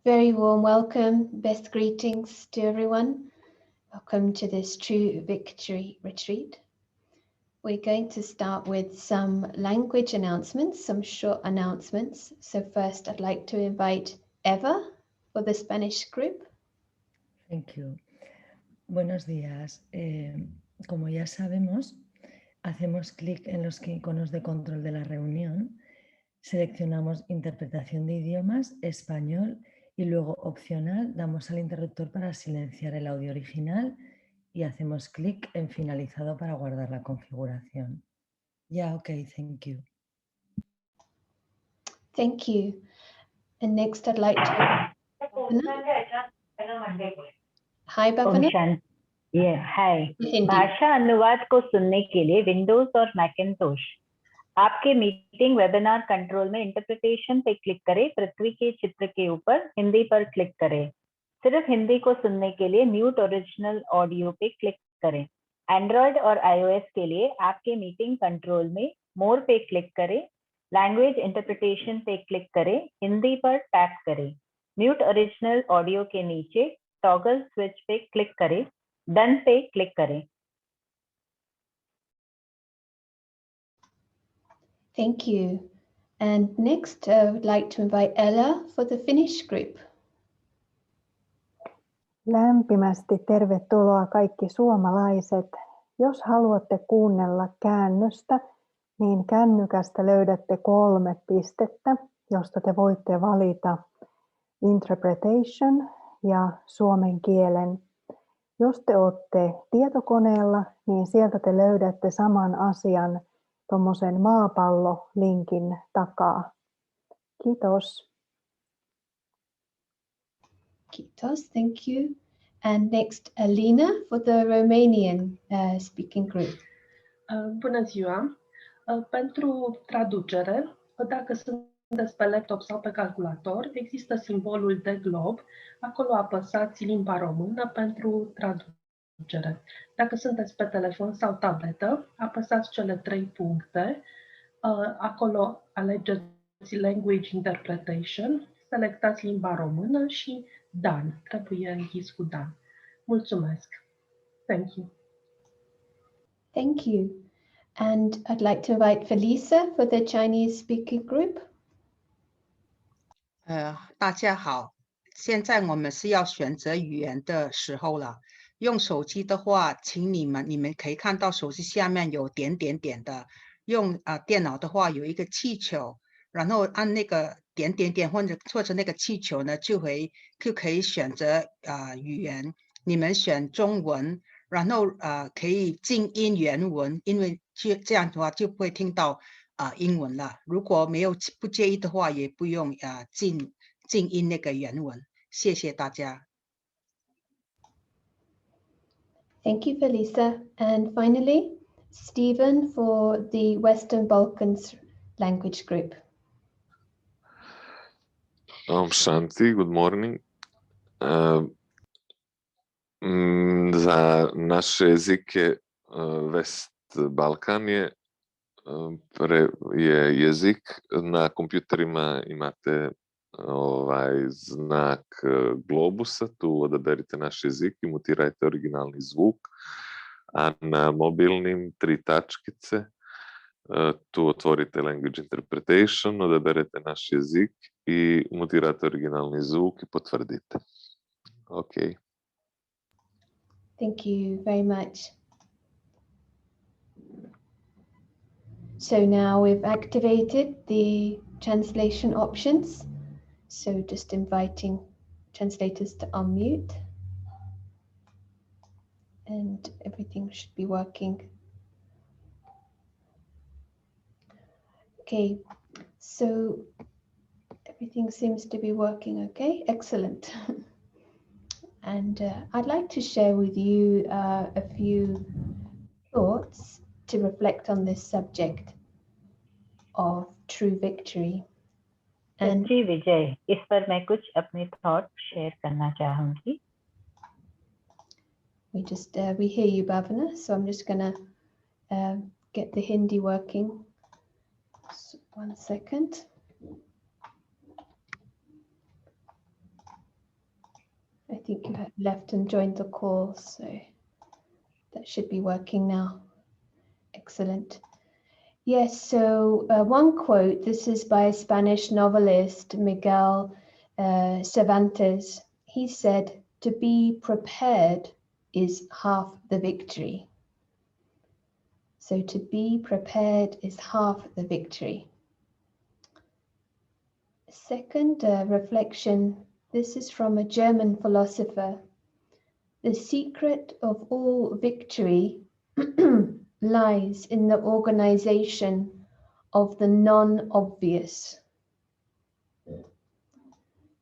Very warm welcome, best greetings to everyone. Welcome to this True Victory Retreat. We're going to start with some language announcements, some short announcements. So first, I'd like to invite Eva for the Spanish group. Thank you. Buenos días. Como ya sabemos, hacemos clic en los iconos de control de la reunión, seleccionamos interpretación de idiomas, español, y luego opcional damos al interruptor para silenciar el audio original y hacemos clic en finalizado para guardar la configuración. Yeah, okay, thank you. Thank you. And next I'd like to... Hi, Bhavana. हाय भाषा अनुवाद को सुनने के लिए Windows और Macintosh आपके meeting webinar control में interpretation पे क्लिक करें। पृथ्वी के चित्र के ऊपर हिंदी पर क्लिक करें। सिर्फ हिंदी को सुनने के लिए म्यूट ओरिजिनल ऑडियो पे क्लिक करें। एंड्रॉयड और आईओएस के लिए आपके मीटिंग कंट्रोल में मोर पे क्लिक करें। लैंग्वेज इंटरप्रिटेशन पे क्लिक करें। हिंदी पर टैप करें। म्यूट ओरिजिनल ऑडियो के नीचे टॉगल स्विच पे क्लिक करें। डन पे क्लिक करें। Thank you. And next, I would like to invite Ella for the Finnish group. Lämpimästi tervetuloa kaikki suomalaiset. Jos haluatte kuunnella käännöstä, niin kännykästä löydätte 3 pistettä, josta te voitte valita interpretation ja suomen kielen. Jos te olette tietokoneella, niin sieltä te löydätte saman asian tuommoisen maapallolinkin takaa. Kiitos. Kiitos, thank you. And next, Alina for the Romanian speaking group. Bună ziua! Pentru traducere, dacă sunteți pe laptop sau pe calculator, există simbolul de glob. Acolo apăsați limba română pentru traducere. Dacă sunteți pe telefon sau tabletă, apăsați cele 3 puncte. Acolo alegeți Language Interpretation, selectați limba română și Done. Trebuie închis cu Done. Mulțumesc! Thank you! Thank you. And I'd like to invite Felisa for the Chinese speaking group. 大家好，现在我们是要选择语言的时候了。用手机的话，请你们可以看到手机下面有点点点的。用电脑的话有一个气球，然后按那个点点点或者那个气球呢，就可以选择语言。你们选中文，然后可以静音原文，因为这样的话就不会听到英文了。如果不介意的话，也不用静音那个原文。谢谢大家。Thank you, Felisa. And finally, Stephen for the Western Balkans language group. Shanti, good morning. Za naše jezike West Balkan je jezik. Na kompjuterima imate znak globusa, tu odaberite naš jezik i mutirajte originalni zvuk, a na mobilnim 3 tačkice, tu otvorite Language Interpretation, odaberete naš jezik i mutirate originalni zvuk i potvrdite. Okay. Thank you very much. So now we've activated the translation options. So just inviting translators to unmute. And everything should be working. Okay, so everything seems to be working okay. Excellent. And I'd like to share with you a few thoughts to reflect on this subject of true victory. And जी विजय, इस पर मैं कुछ अपने thought share करना चाहूंगी. We hear you, Bhavana, so I'm just gonna get the Hindi working. So 1 second. think you had left and joined the call, so that should be working now. Excellent. Yes, so one quote, this is by a Spanish novelist, Miguel Cervantes. He said, "To be prepared is half the victory." So to be prepared is half the victory. Second reflection, this is from a German philosopher. The secret of all victory lies in the organization of the non-obvious.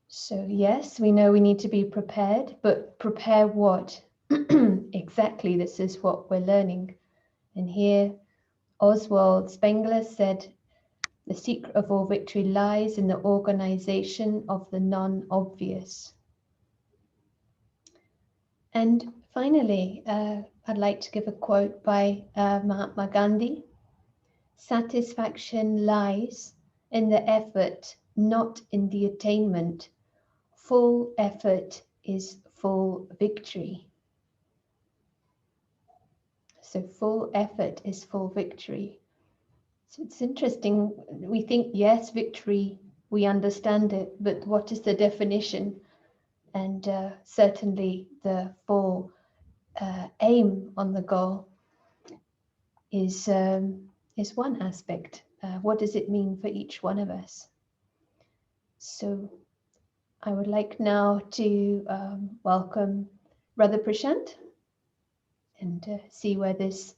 So yes, we know we need to be prepared, but prepare what? Exactly, this is what we're learning. And here, Oswald Spengler said, the secret of all victory lies in the organization of the non-obvious. And finally, I'd like to give a quote by Mahatma Gandhi. Satisfaction lies in the effort, not in the attainment. Full effort is full victory. So full effort is full victory. So it's interesting. We think, yes, victory, we understand it, but what is the definition? And certainly the full aim on the goal is one aspect. What does it mean for each one of us? So I would like now to welcome Brother Prashant and see where this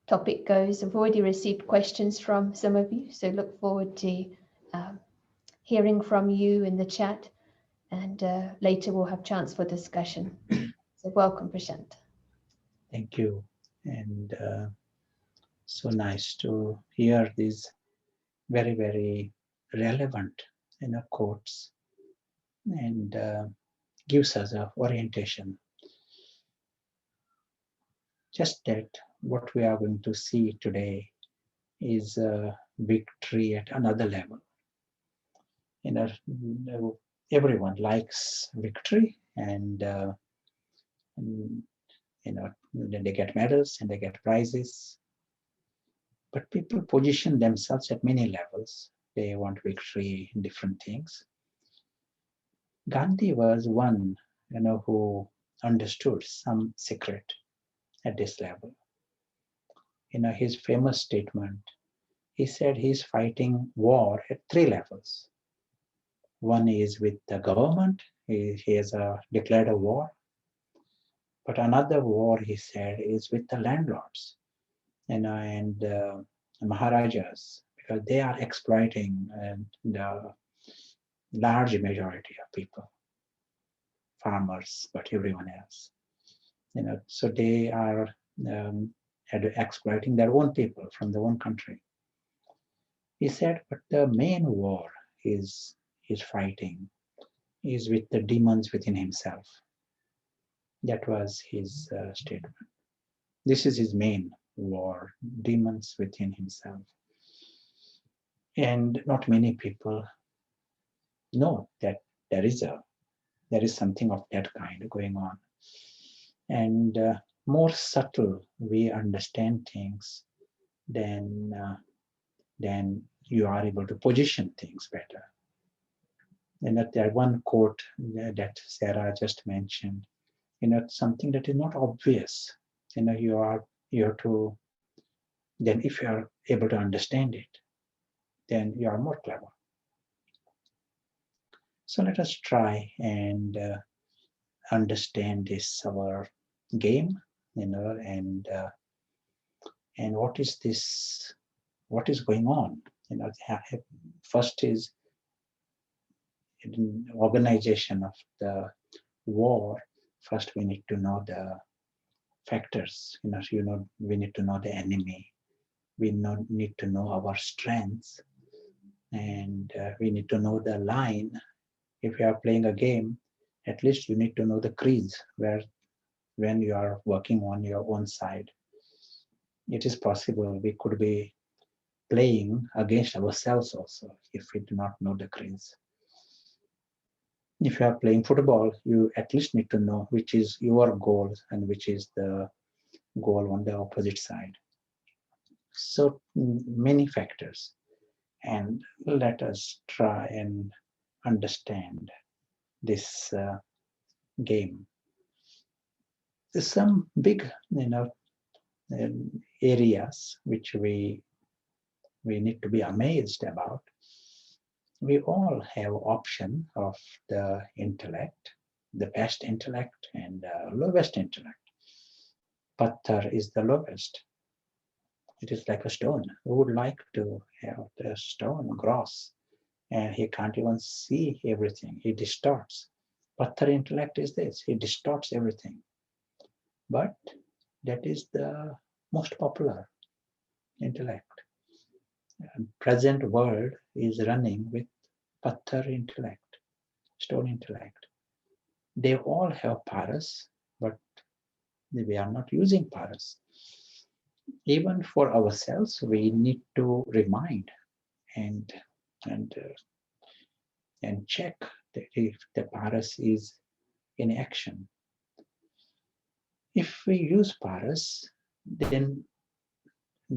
topic goes. I've already received questions from some of you, so look forward to hearing from you in the chat, and later we'll have chance for discussion. So welcome, Prashant. Thank you, and so nice to hear these very, very relevant, quotes, and gives us a orientation. Just that what we are going to see today is victory at another level. Everyone likes victory, and they get medals and they get prizes. But people position themselves at many levels. They want victory in different things. Gandhi was one, who understood some secret at this level. His famous statement, he said he's fighting war at 3 levels. One is with the government, he has declared a war. But another war, he said, is with the landlords, and Maharajas, because they are exploiting the large majority of people, farmers, but everyone else. So they are exploiting their own people from their own country. He said, but the main war he's fighting is with the demons within himself. That was his statement. This is his main war, demons within himself. And not many people know that there is something of that kind going on. And more subtle we understand things, then you are able to position things better. And that one quote that Sarah just mentioned, something that is not obvious, you have to, then if you are able to understand it, then you are more clever. So let us try and understand this our game, and what is this? What is going on? First is in organization of the war. First, we need to know the factors. We need to know the enemy. We need to know our strengths, and we need to know the line. If you are playing a game, at least you need to know the crease when you are working on your own side. It is possible we could be playing against ourselves also if we do not know the crease. if you are playing football, you at least need to know which is your goal and which is the goal on the opposite side. So many factors. And let us try and understand this game. There's some big, areas which we need to be amazed about. We all have option of the intellect, the best intellect and the lowest intellect. Patthar is the lowest. It is like a stone. Who would like to have the stone gross? And he can't even see everything. He distorts. Patthar intellect is this. He distorts everything. But that is the most popular intellect. Present world is running with Patthar intellect, stone intellect. They all have paras, but we are not using paras. Even for ourselves, we need to remind and check that if the paras is in action. If we use paras, then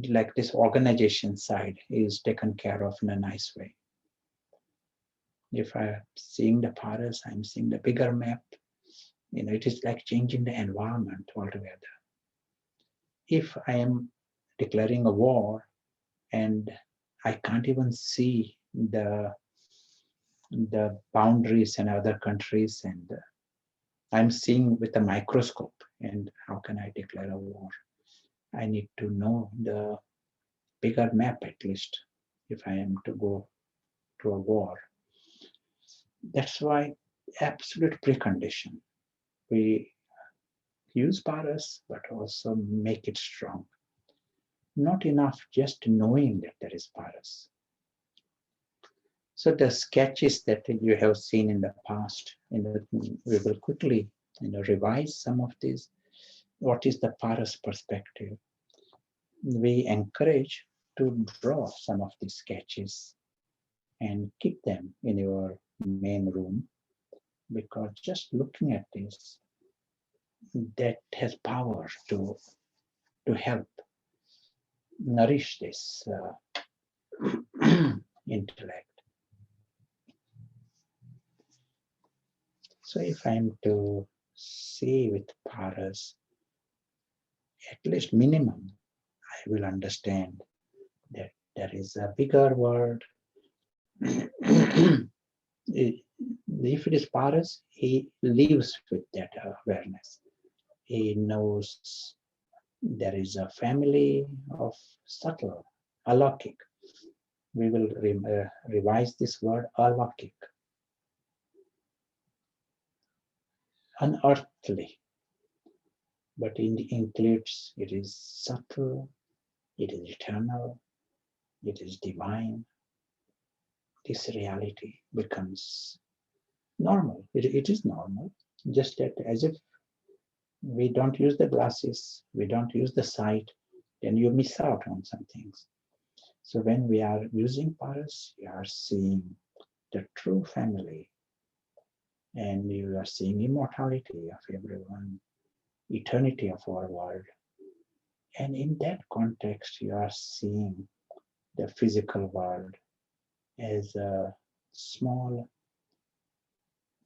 like this organization side is taken care of in a nice way. If I'm seeing the paras, I'm seeing the bigger map. It is like changing the environment altogether. If I am declaring a war and I can't even see the boundaries in other countries, and I'm seeing with a microscope, and how can I declare a war? I need to know the bigger map at least if I am to go to a war. That's why absolute precondition. We use paras, but also make it strong. Not enough just knowing that there is paras. So the sketches that you have seen in the past, we will quickly revise some of these. What is the paras perspective? We encourage to draw some of these sketches and keep them in your main room, because just looking at this, that has power to help nourish this intellect. So if I'm to see with paras, at least minimum, I will understand that there is a bigger world. If it is paras, he lives with that awareness. He knows there is a family of subtle, alokik. We will revise this word, alokik. Unearthly, but it includes, it is subtle, it is eternal, it is divine. This reality becomes normal. It is normal, just that as if we don't use the glasses, we don't use the sight, then you miss out on some things. So when we are using paras, you are seeing the true family, and you are seeing immortality of everyone, eternity of our world. And in that context, you are seeing the physical world as a small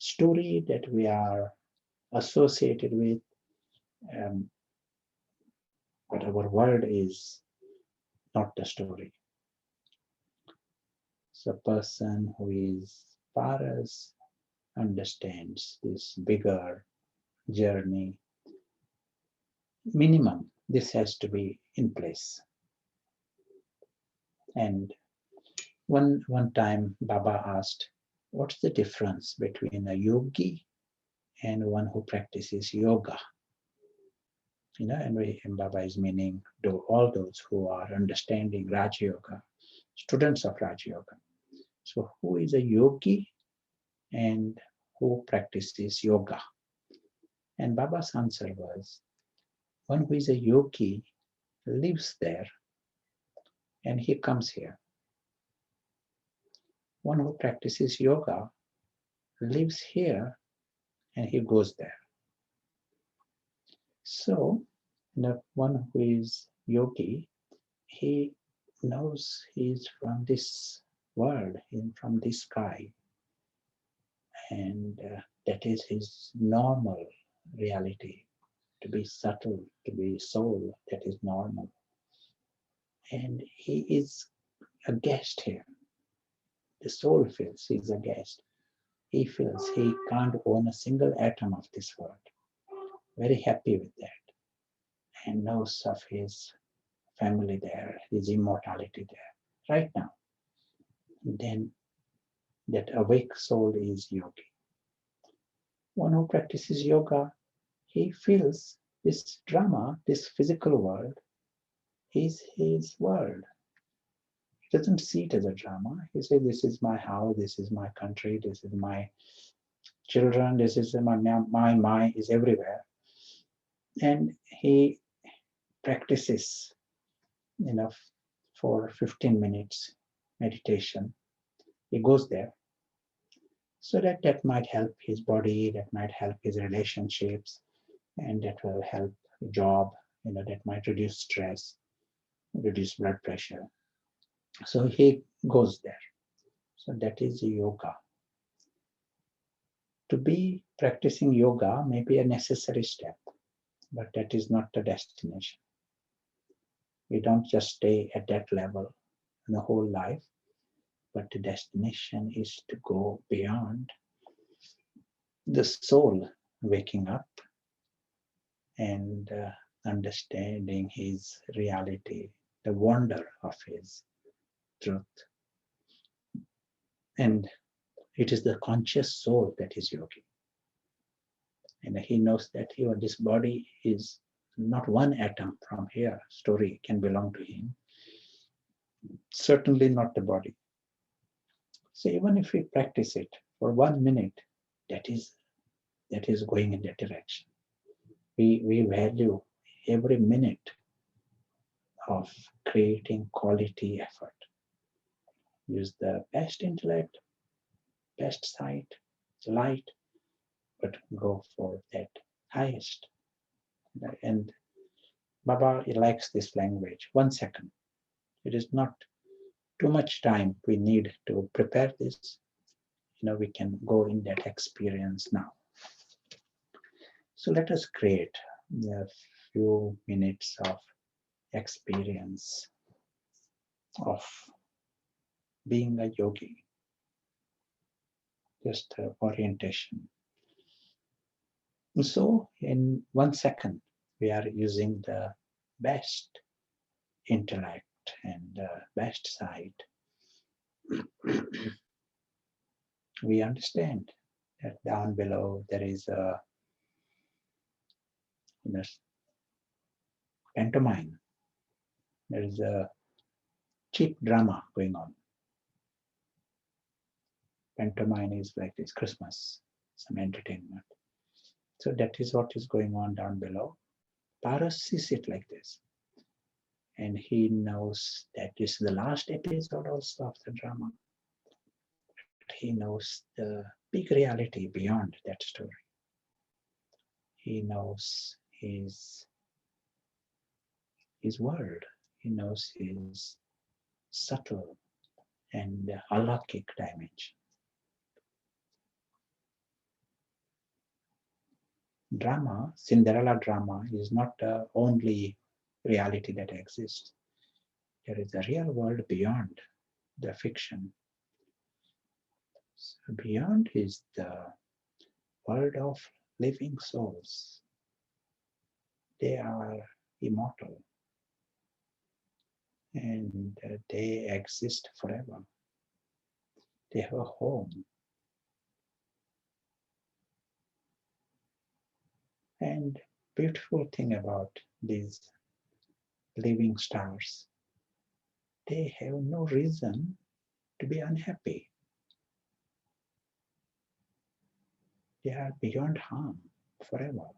story that we are associated with, but our world is not the story. So a person who is paras understands this bigger journey. Minimum, this has to be in place. And one time Baba asked, what's the difference between a yogi and one who practices yoga? And Baba is meaning all those who are understanding Raja Yoga, students of Raja Yoga. So who is a yogi and who practices yoga? And Baba's answer was, one who is a yogi lives there and he comes here. One who practices yoga lives here and he goes there. So the one who is yogi, he knows he's from this world, from this sky, and that is his normal reality. To be subtle, to be soul, that is normal. And he is a guest here. The soul feels he's a guest. He feels he can't own a single atom of this world. Very happy with that. And knows of his family there, his immortality there, right now. Then that awake soul is yogi. One who practices yoga, he feels this drama, this physical world, is his world. He doesn't see it as a drama. He says, this is my house, this is my country, this is my children, this is my is everywhere. And he practices, for 15 minutes meditation. He goes there. So that might help his body, that might help his relationships, and that will help job, that might reduce stress, reduce blood pressure. So he goes there. So that is yoga. To be practicing yoga may be a necessary step, but that is not the destination. We don't just stay at that level the whole life, but the destination is to go beyond the soul waking up and understanding his reality, the wonder of his truth. And it is the conscious soul that is yogi. And he knows that this body is not one atom from here. Story can belong to him. Certainly not the body. So even if we practice it for 1 minute, that is going in that direction. We value every minute of creating quality effort. Use the best intellect, best sight, light, but go for that highest. And Baba likes this language. 1 second. It is not too much time we need to prepare this. We can go in that experience now. So let us create a few minutes of experience of being a yogi. Just orientation. So in 1 second, we are using the best intellect and the best sight. We understand that down below there is a pantomime. There is a cheap drama going on. Pantomime is like this Christmas, some entertainment. So that is what is going on down below. Paras sees it like this. And he knows that this is the last episode also of the drama. But he knows the big reality beyond that story. He knows his world. He knows his subtle and alaukic dimension. Drama, Cinderella drama, is not the only reality that exists. There is a real world beyond the fiction. So beyond is the world of living souls. They are immortal and they exist forever. They have a home. And beautiful thing about these living stars, they have no reason to be unhappy. They are beyond harm forever.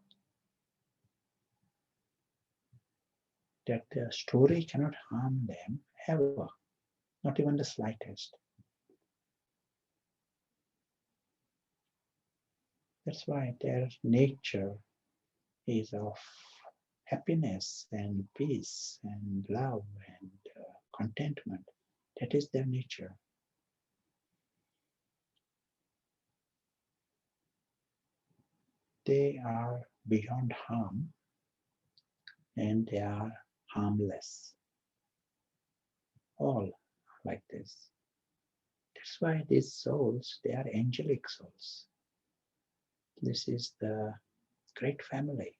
That the story cannot harm them ever, not even the slightest. That's why their nature is of happiness and peace and love and contentment. That is their nature. They are beyond harm and they are harmless. All like this. That's why these souls, they are angelic souls. This is the great family.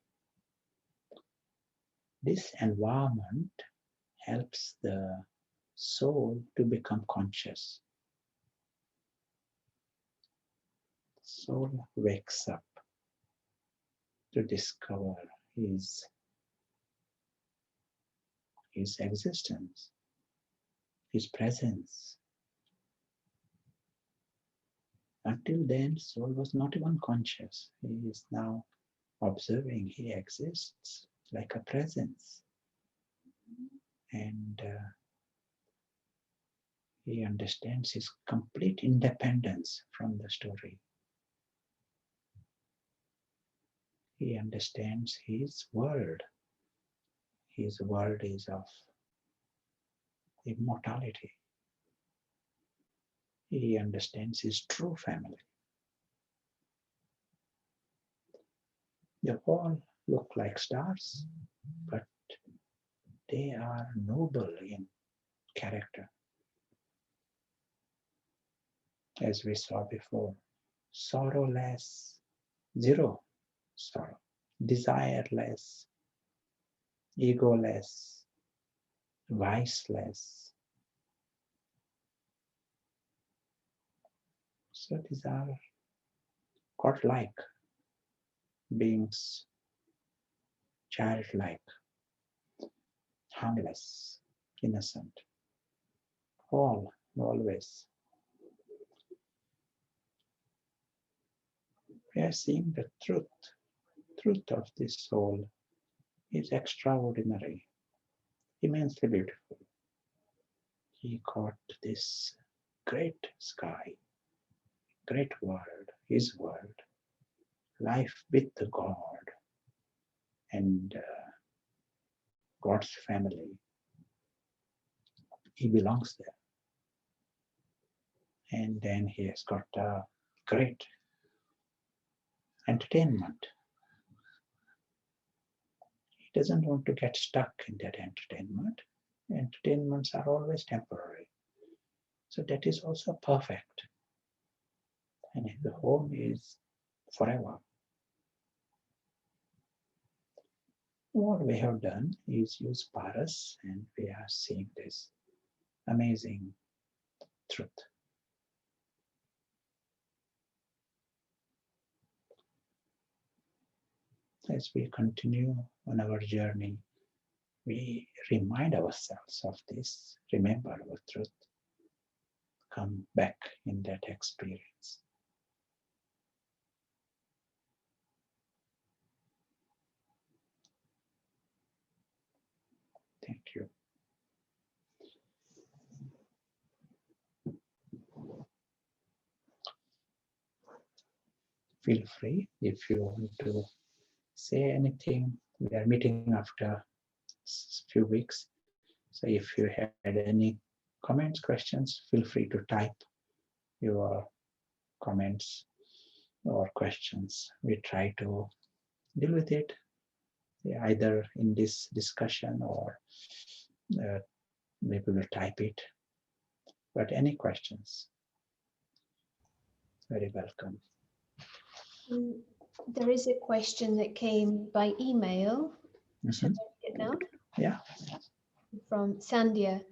This environment helps the soul to become conscious. Soul wakes up to discover his existence, his presence. Until then, soul was not even conscious. He is now observing he exists like a presence. And he understands his complete independence from the story. He understands his world. His world is of immortality. He understands his true family. They all look like stars, but they are noble in character. As we saw before, sorrowless, zero sorrow, desireless, egoless, viceless. So these are godlike beings, childlike, harmless, innocent, always. We are seeing the truth of this soul is extraordinary, immensely beautiful. He caught this great sky, great world, his world, life with God and God's family. He belongs there. And then he has got a great entertainment. He doesn't want to get stuck in that entertainment. Entertainments are always temporary. So that is also perfect. And the home is forever. What we have done is use paras, and we are seeing this amazing truth. As we continue on our journey, we remind ourselves of this, remember our truth, come back in that experience. Thank you. Feel free if you want to say anything. We are meeting after a few weeks. So if you had any comments, questions, feel free to type your comments or questions. We try to deal with it either in this discussion or maybe we'll type it. But any questions, very welcome. There is a question that came by email. Should I read it now? Yeah. From Sandhya.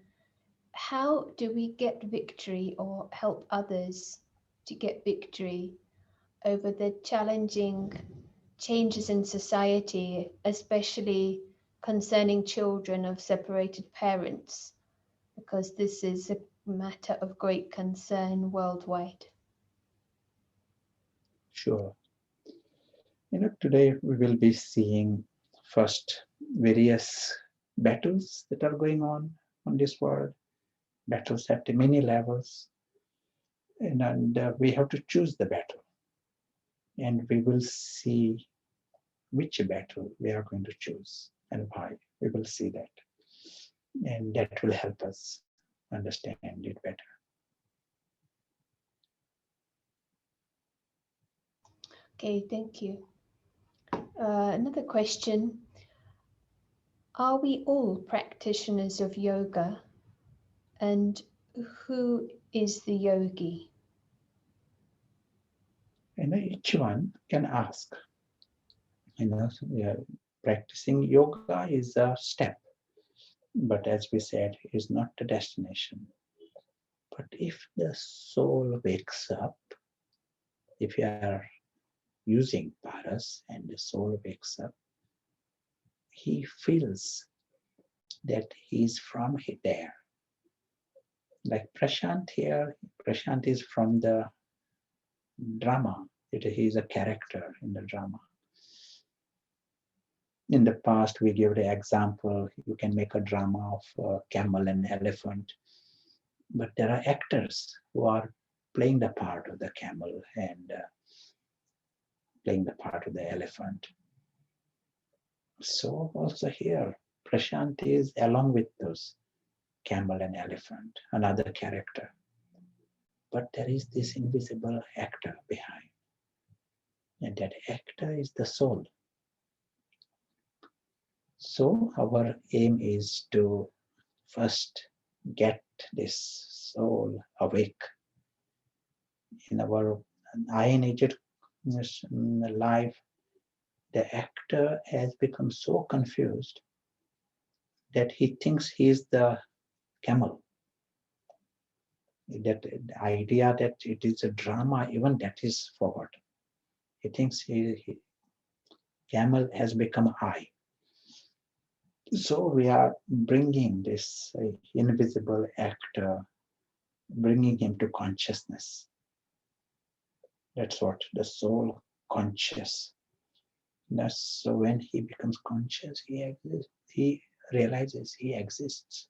How do we get victory or help others to get victory over the challenging changes in society, especially concerning children of separated parents? Because this is a matter of great concern worldwide. Sure. Today we will be seeing first various battles that are going on this world, battles at many levels, and we have to choose the battle. And we will see which battle we are going to choose and why. We will see that. And that will help us understand it better. Okay, thank you. Another question. Are we all practitioners of yoga? And who is the yogi? And each one can ask. Practicing yoga is a step, but as we said, is not the destination. But if the soul wakes up, if you are using paras and the soul wakes up, he feels that he is from there. Like Prashant here, Prashant is from the drama. He is a character in the drama. In the past, we gave the example, you can make a drama of a camel and elephant, but there are actors who are playing the part of the camel and playing the part of the elephant. So also here, Prashant is along with those camel and elephant, another character. But there is this invisible actor behind. And that actor is the soul. So our aim is to first get this soul awake. In our ionized life, the actor has become so confused that he thinks he is the camel. That the idea that it is a drama, even that is forgotten. He thinks camel has become I. So we are bringing this invisible actor, bringing him to consciousness. That's what the soul conscious. So when he becomes conscious, he realizes he exists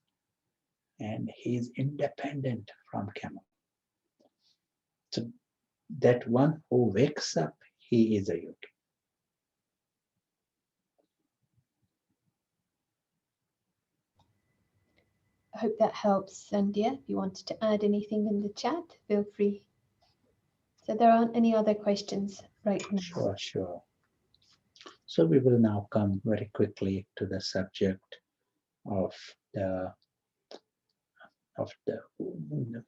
and he is independent from camel. So that one who wakes up, he is a yogi. I hope that helps, Sandhya. If you wanted to add anything in the chat, feel free. So there aren't any other questions right now. Sure. So we will now come very quickly to the subject of the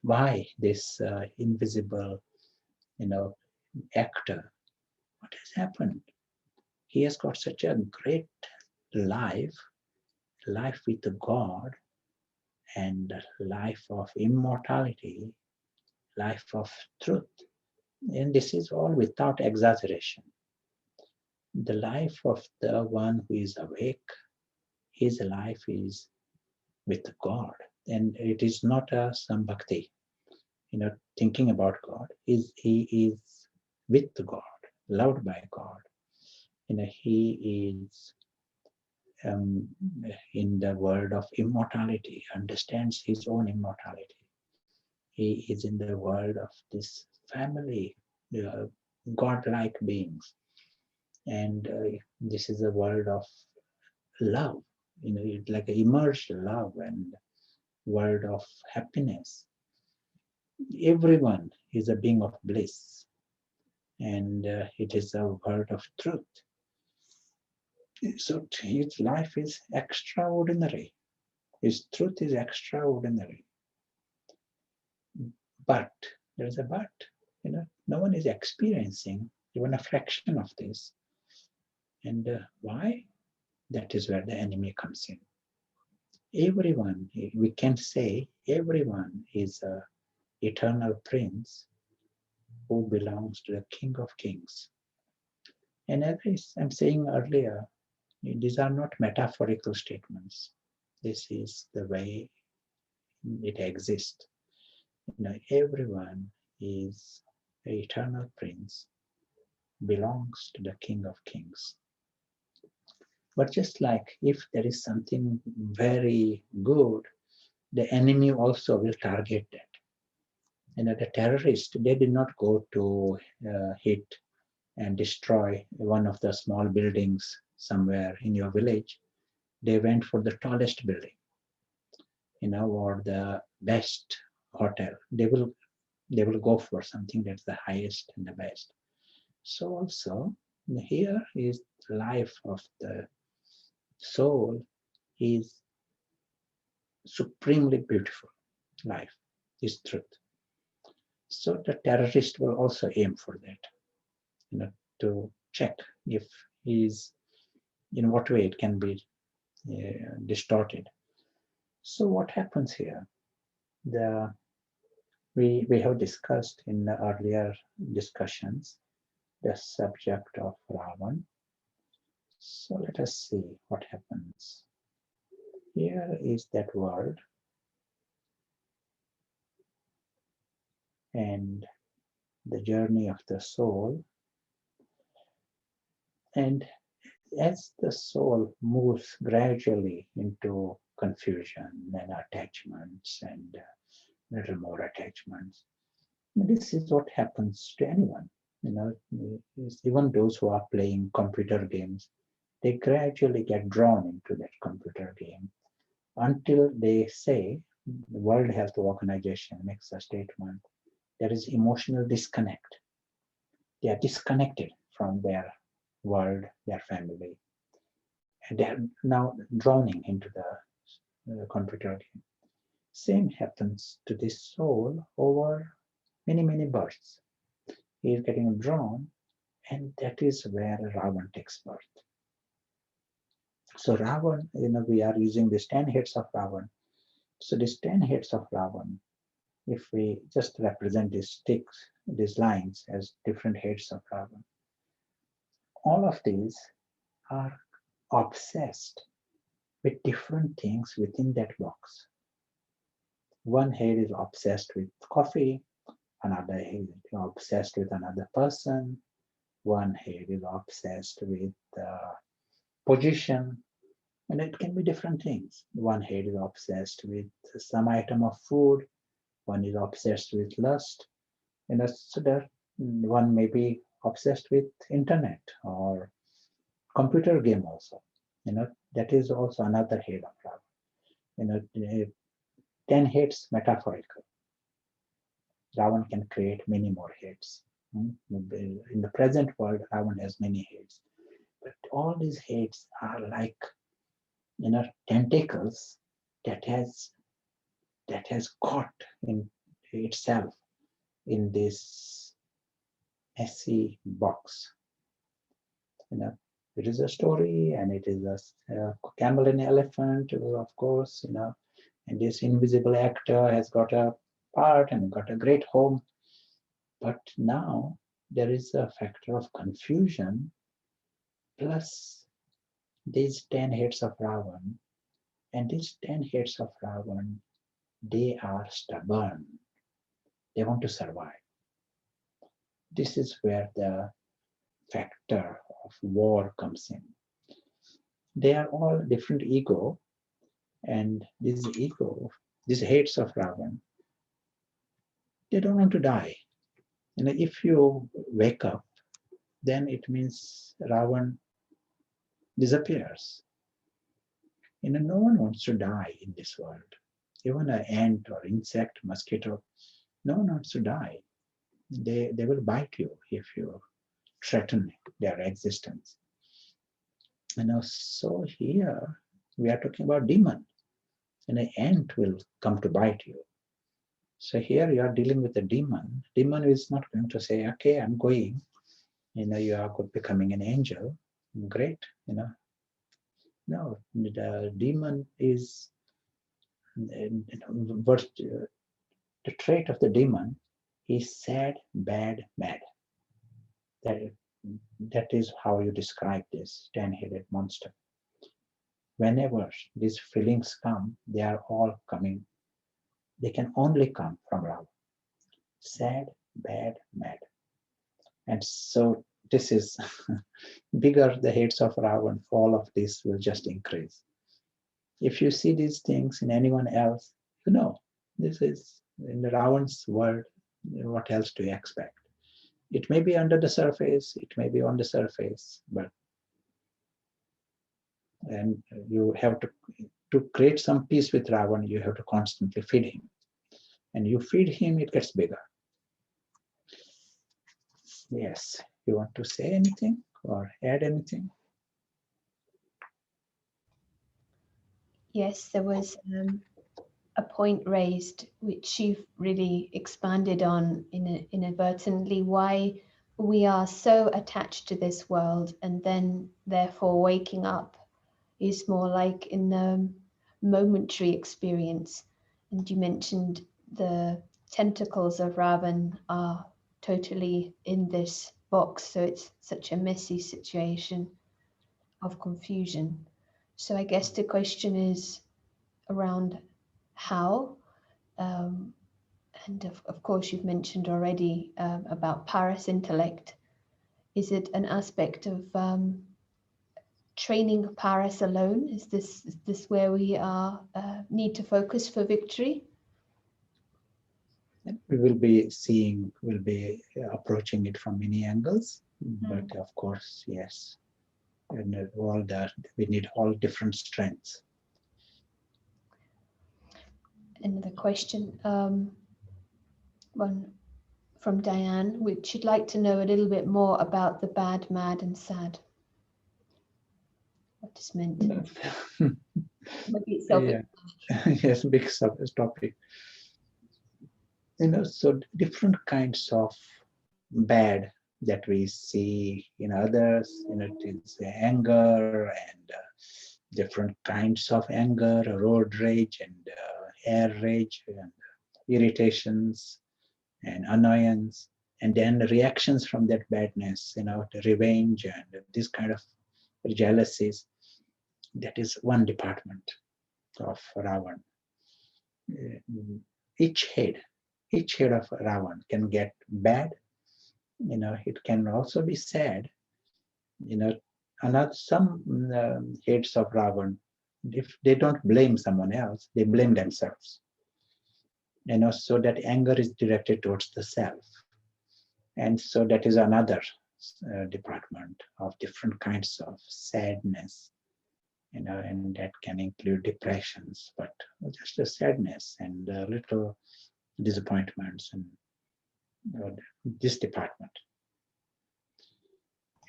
why this invisible, actor. What has happened? He has got such a great life with God, and life of immortality, life of truth. And this is all without exaggeration. The life of the one who is awake, his life is with God. And it is not some bhakti, thinking about God. He is with God, loved by God. He is in the world of immortality, understands his own immortality. He is in the world of this family, God-like beings. And this is a world of love, like immersed love and world of happiness. Everyone is a being of bliss, and it is a world of truth. So his life is extraordinary. His truth is extraordinary. But there's a but. No one is experiencing even a fraction of this. And why? That is where the enemy comes in. Everyone, we can say, everyone is an eternal prince who belongs to the King of Kings. And as I'm saying earlier, these are not metaphorical statements. This is the way it exists. Everyone is the eternal prince, belongs to the King of Kings. But just like if there is something very good, the enemy also will target that. The terrorists, they did not go to hit and destroy one of the small buildings somewhere in your village, they went for the tallest building, or the best hotel. They will go for something that's the highest and the best. So also here is life of the soul is supremely beautiful. Life is truth. So the terrorist will also aim for that, to check if he's, in what way it can be distorted. So what happens here? We have discussed in the earlier discussions the subject of Ravan. So let us see what happens. Here is that world, and the journey of the soul. And as the soul moves gradually into confusion and attachments and little more attachments, this is what happens to anyone. Even those who are playing computer games, they gradually get drawn into that computer game until they say, the World Health Organization makes a statement, there is emotional disconnect. They are disconnected from their world, their family, and they are now drowning into the computer game. Same happens to this soul over many, many births. He is getting drawn, and that is where Ravan takes birth. So Ravan, we are using these 10 heads of Ravan. So these 10 heads of Ravan, if we just represent these sticks, these lines as different heads of Ravan, all of these are obsessed with different things within that box. One head is obsessed with coffee, another head is obsessed with another person, one head is obsessed with position, and it can be different things. One head is obsessed with some item of food, one is obsessed with lust, so that one may be obsessed with internet or computer game also. That is also another head of Ravan. 10 heads metaphorical. Ravan can create many more heads. In the present world, Ravan has many heads. But all these heads are like tentacles that has caught in itself in this messy box. It is a story, and it is a camel and elephant, of course, and this invisible actor has got a part and got a great home. But now there is a factor of confusion plus these 10 heads of Ravan. And these 10 heads of Ravan, they are stubborn. They want to survive. This is where the factor of war comes in. They are all different ego, and this ego, these heads of Ravan, they don't want to die. If you wake up, then it means Ravan disappears. No one wants to die in this world. Even an ant or insect, mosquito, no one wants to die. They will bite you if you threaten their existence. So here we are talking about demon. An ant will come to bite you. So here you are dealing with a demon. Demon is not going to say, okay, I'm going. You are becoming an angel. Great, No, the demon is the trait of the demon is sad, bad, mad. That is how you describe this 10-headed monster. Whenever these feelings come, they are all coming. They can only come from Ravan. Sad, bad, mad. And so this is bigger the heads of Ravan, all of this will just increase. If you see these things in anyone else, this is in the Ravan's world, what else do you expect? It may be under the surface, it may be on the surface, but and you have to create some peace with Ravan, you have to constantly feed him. And you feed him, it gets bigger. Yes, you want to say anything or add anything? Yes, there was a point raised which you've really expanded on inadvertently, why we are so attached to this world, and then therefore waking up is more like in the momentary experience. And you mentioned the tentacles of Ravan are totally in this box, so it's such a messy situation of confusion. So I guess the question is around how, and of course you've mentioned already about Paris intellect. Is it an aspect of training Paris alone? Is this where we are need to focus for victory? We will be approaching it from many angles, but of course, yes. And we need all different strengths. Another question, one from Diane, which she'd like to know a little bit more about the bad, mad, and sad. What is meant? Maybe it's Yes, big topic. So different kinds of bad that we see in others, it's anger and different kinds of anger, road rage and air rage and irritations and annoyance, and then the reactions from that badness, the revenge and this kind of jealousies. That is one department of Ravan. Each head of Ravan can get bad. It can also be sad. Some heads of Ravan, if they don't blame someone else, they blame themselves. So that anger is directed towards the self. And so that is another department of different kinds of sadness, and that can include depressions, but just a sadness and little disappointments and this department.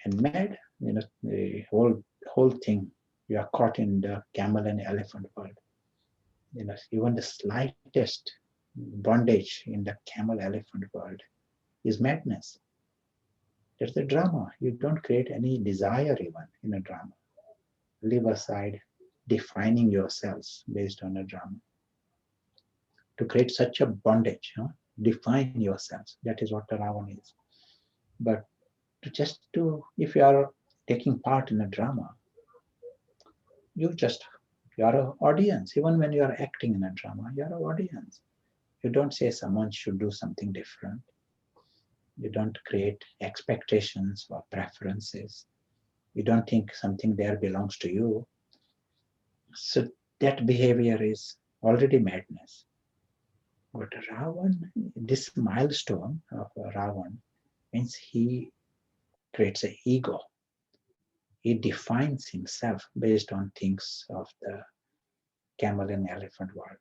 And mad, the whole thing, you are caught in the camel and elephant world. Even the slightest bondage in the camel elephant world is madness. There's a drama. You don't create any desire even in a drama. Leave aside defining yourselves based on a drama. To create such a bondage, define yourselves. That is what the Ravan is. But if you are taking part in a drama, you are an audience. Even when you are acting in a drama, you are an audience. You don't say someone should do something different. You don't create expectations or preferences. You don't think something there belongs to you. So that behavior is already madness. But Ravan, this milestone of Ravan means he creates an ego. He defines himself based on things of the camel and elephant world.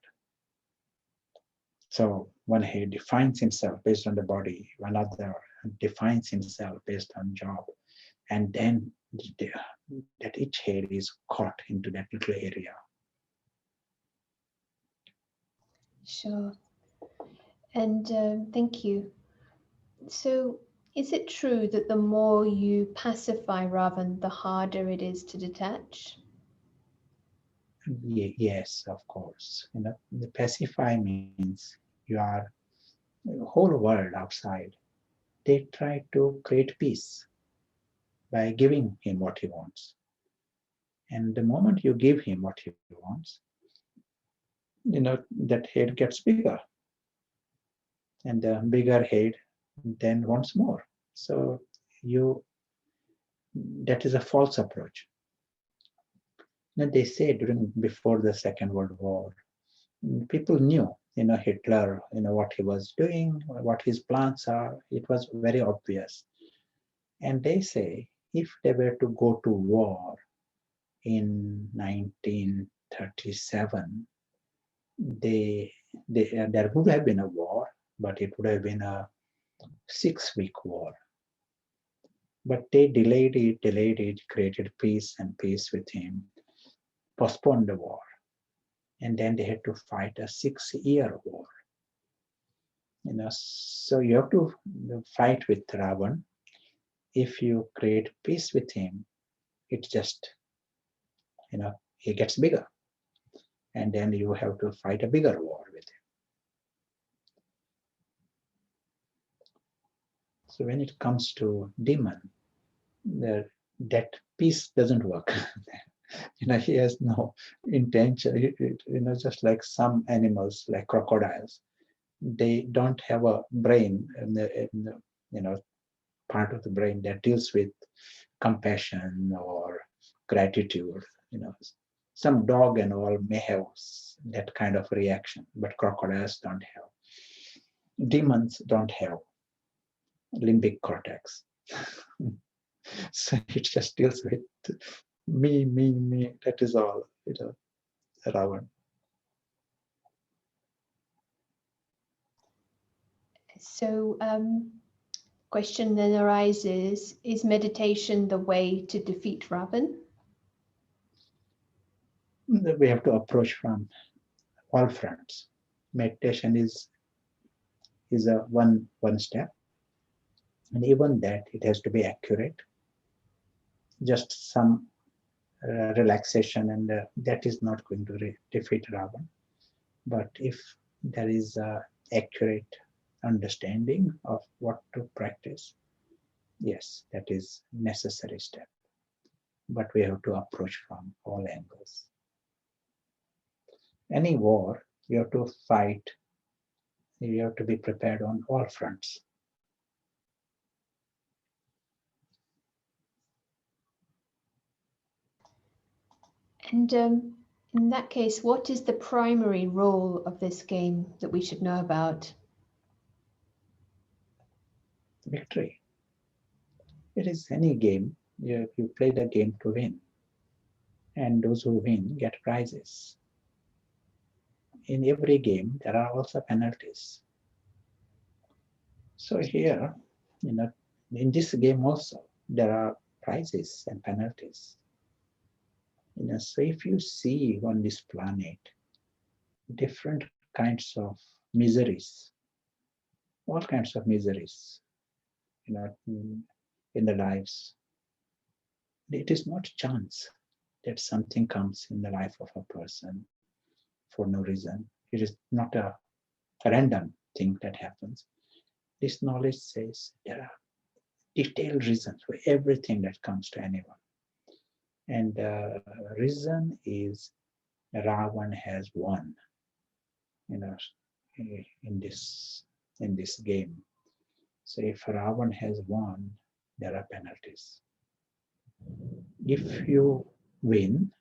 So when he defines himself based on the body, another defines himself based on job, and then that each head is caught into that little area. Sure. And thank you. So is it true that the more you pacify Ravan, the harder it is to detach? Yes, of course. The pacify means you are the whole world outside. They try to create peace by giving him what he wants. And the moment you give him what he wants, that head gets bigger. And the bigger head then wants more. So that is a false approach. Now they say before the Second World War, people knew Hitler, what he was doing, what his plans are. It was very obvious. And they say if they were to go to war in 1937, there would have been a war, but it would have been a 6-week war. But they delayed it, created peace and peace with him, postponed the war. And then they had to fight a 6-year war. So you have to fight with Ravan. If you create peace with him, it just, he gets bigger. And then you have to fight a bigger war with him. So when it comes to demon, that peace doesn't work. He has no intention. Just like some animals, like crocodiles, they don't have a brain, part of the brain that deals with compassion or gratitude. Some dog and all may have that kind of reaction, but crocodiles don't have. Demons don't have limbic cortex. So it just deals with me. That is all, Ravan. So question then arises, is meditation the way to defeat Ravan? We have to approach from all fronts. Meditation is a one step, and even that, it has to be accurate. Just some relaxation, and that is not going to defeat Ravan. But if there is a accurate understanding of what to practice, yes, that is necessary step. But we have to approach from all angles. Any war, you have to fight. You have to be prepared on all fronts. And in that case, what is the primary role of this game that we should know about? Victory. It is any game. You play the game to win. And those who win get prizes. In every game, there are also penalties. So here, in this game also, there are prizes and penalties. So if you see on this planet different kinds of miseries, all kinds of miseries, in the lives, it is not chance that something comes in the life of a person for no reason. It is not a random thing that happens. This knowledge says there are detailed reasons for everything that comes to anyone. And the reason is Ravan has won, in this game. So if Ravan has won, there are penalties. If you win,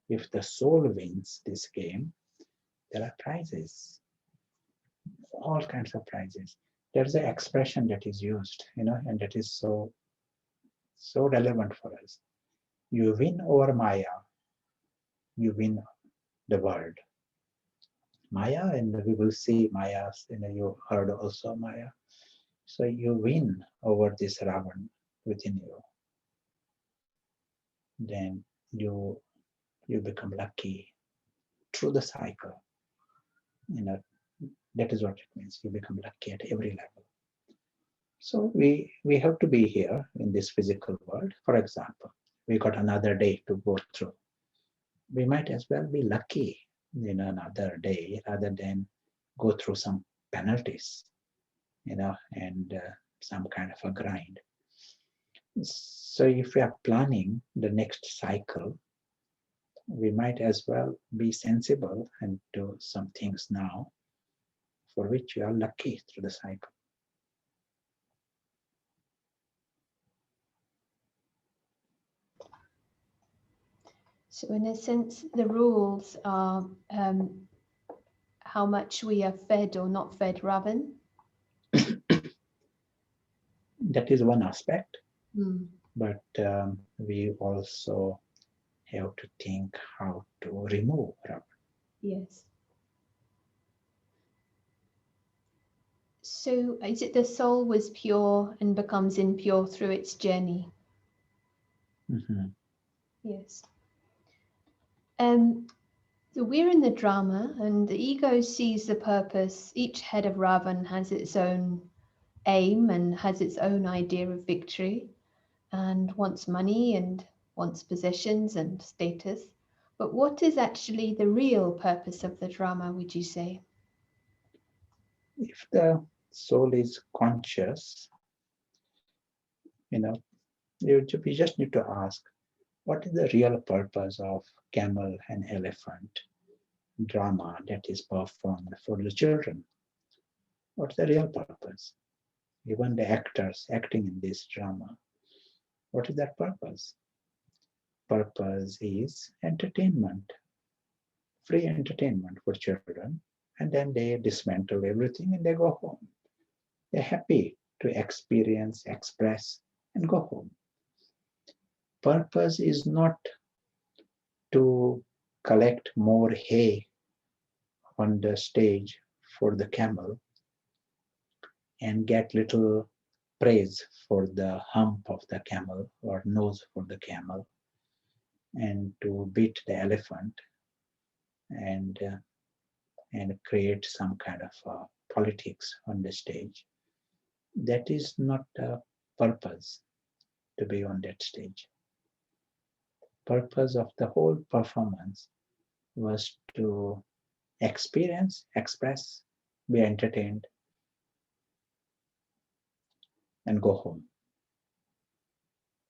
if the soul wins this game, there are prizes, all kinds of prizes. There's an expression that is used, and that is so relevant for us. You win over Maya, you win the world. Maya, and we will see Maya, you heard also Maya. So you win over this Ravan within you. Then you become lucky through the cycle. That is what it means. You become lucky at every level. So we have to be here in this physical world. For example, we got another day to go through. We might as well be lucky in another day rather than go through some penalties, and some kind of a grind. So if we are planning the next cycle, we might as well be sensible and do some things now for which you are lucky through the cycle. So in a sense, the rules are how much we are fed or not fed Ravan? That is one aspect, but we also have to think how to remove Ravan. Yes. So is it the soul was pure and becomes impure through its journey? Yes. So we're in the drama and the ego sees the purpose. Each head of Ravan has its own aim and has its own idea of victory and wants money and wants possessions and status. But what is actually the real purpose of the drama, would you say? If the soul is conscious, we just need to ask, what is the real purpose of camel and elephant drama that is performed for the children? What's the real purpose? Even the actors acting in this drama, what is that purpose? Purpose is entertainment, free entertainment for children, and then they dismantle everything and they go home. They're happy to experience, express, and go home. Purpose is not to collect more hay on the stage for the camel and get little praise for the hump of the camel or nose for the camel, and to beat the elephant and create some kind of politics on the stage. That is not the purpose to be on that stage. Purpose of the whole performance was to experience, express, be entertained, and go home.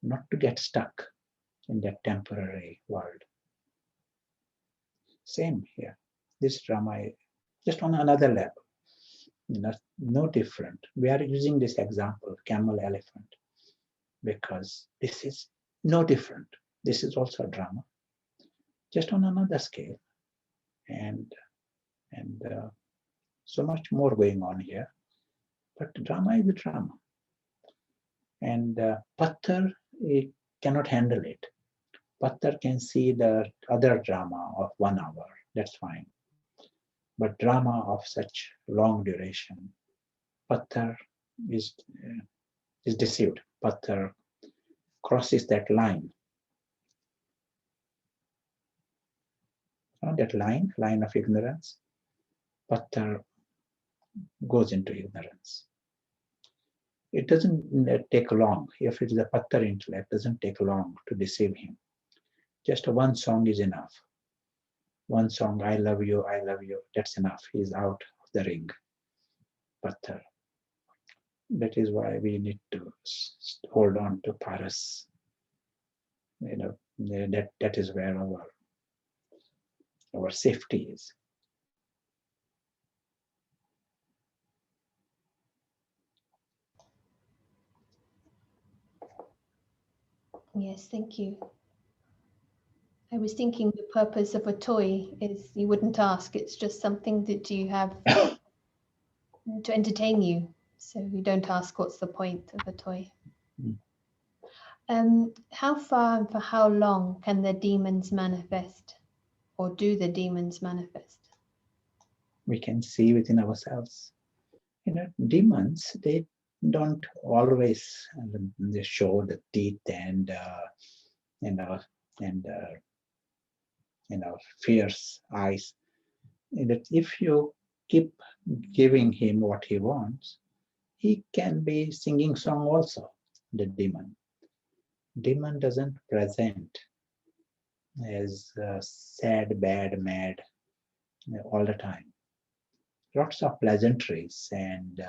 Not to get stuck in that temporary world. Same here. This drama is just on another level, no different. We are using this example, camel, elephant, because this is no different. This is also a drama, just on another scale. And so much more going on here. But the drama is a drama. And Patthar, it cannot handle it. Patthar can see the other drama of 1 hour, that's fine. But drama of such long duration, Patthar is deceived. Patthar crosses that line. That line of ignorance, Patthar goes into ignorance. It doesn't take long. If it is a Patthar intellect, it doesn't take long to deceive him. Just one song is enough. One song, I love you, that's enough. He's out of the ring. Patthar. That is why we need to hold on to Paras. That is where our safety is. Yes, thank you. I was thinking the purpose of a toy is you wouldn't ask. It's just something that you have to entertain you. So you don't ask what's the point of a toy. How far and for how long can the demons manifest, or do the demons manifest? We can see within ourselves. Demons, they don't always they show the teeth and fierce eyes. And if you keep giving him what he wants, he can be singing song also, the demon. Demon doesn't present as sad, bad, mad all the time. Lots of pleasantries and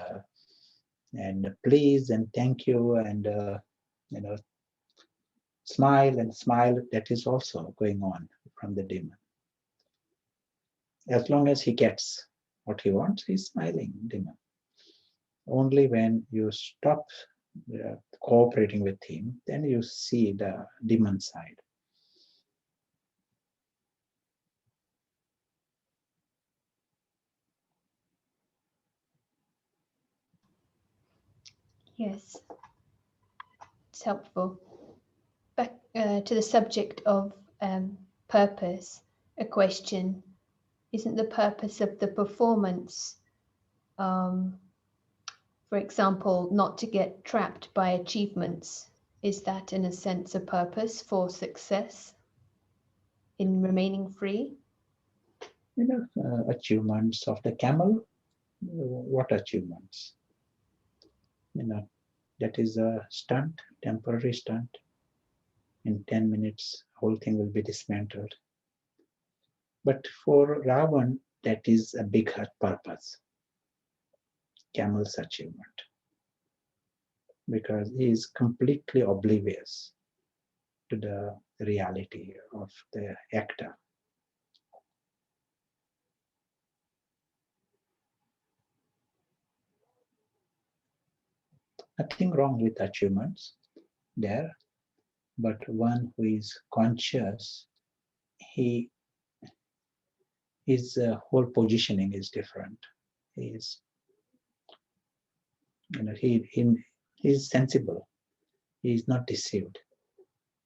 please and thank you and smile and smile. That is also going on from the demon. As long as he gets what he wants, he's smiling, demon. Only when you stop cooperating with him, then you see the demon side. Yes, it's helpful. Back to the subject of purpose, a question. Isn't the purpose of the performance, for example, not to get trapped by achievements? Is that in a sense a purpose for success in remaining free? Achievements of the camel. What achievements? That is a stunt, temporary stunt. In 10 minutes, whole thing will be dismantled. But for Ravan, that is a big purpose. Camel's achievement. Because he is completely oblivious to the reality of the actor. Nothing wrong with achievements there, but one who is conscious, his whole positioning is different. He's sensible. He is not deceived.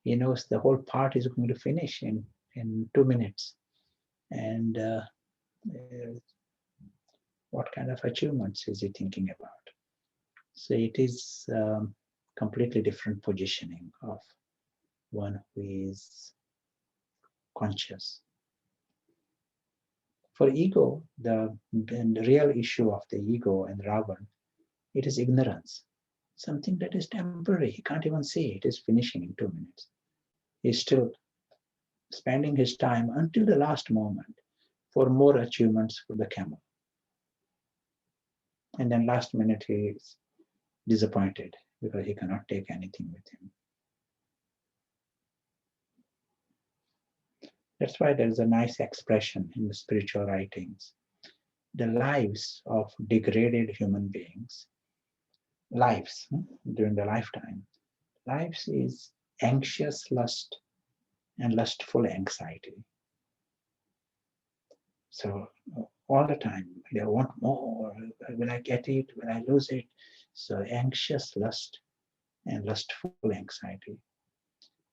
He knows the whole part is going to finish in 2 minutes. And what kind of achievements is he thinking about? So it is completely different positioning of one who is conscious. For ego, the real issue of the ego and Ravan, it is ignorance. Something that is temporary. He can't even see it is finishing in 2 minutes. He's still spending his time until the last moment for more achievements for the camel. And then last minute he is disappointed because he cannot take anything with him. That's why there is a nice expression in the spiritual writings. The lives of degraded human beings, lives during the lifetime, lives is anxious lust and lustful anxiety. So all the time, they want more. Will I get it? Will I lose it? So anxious lust and lustful anxiety.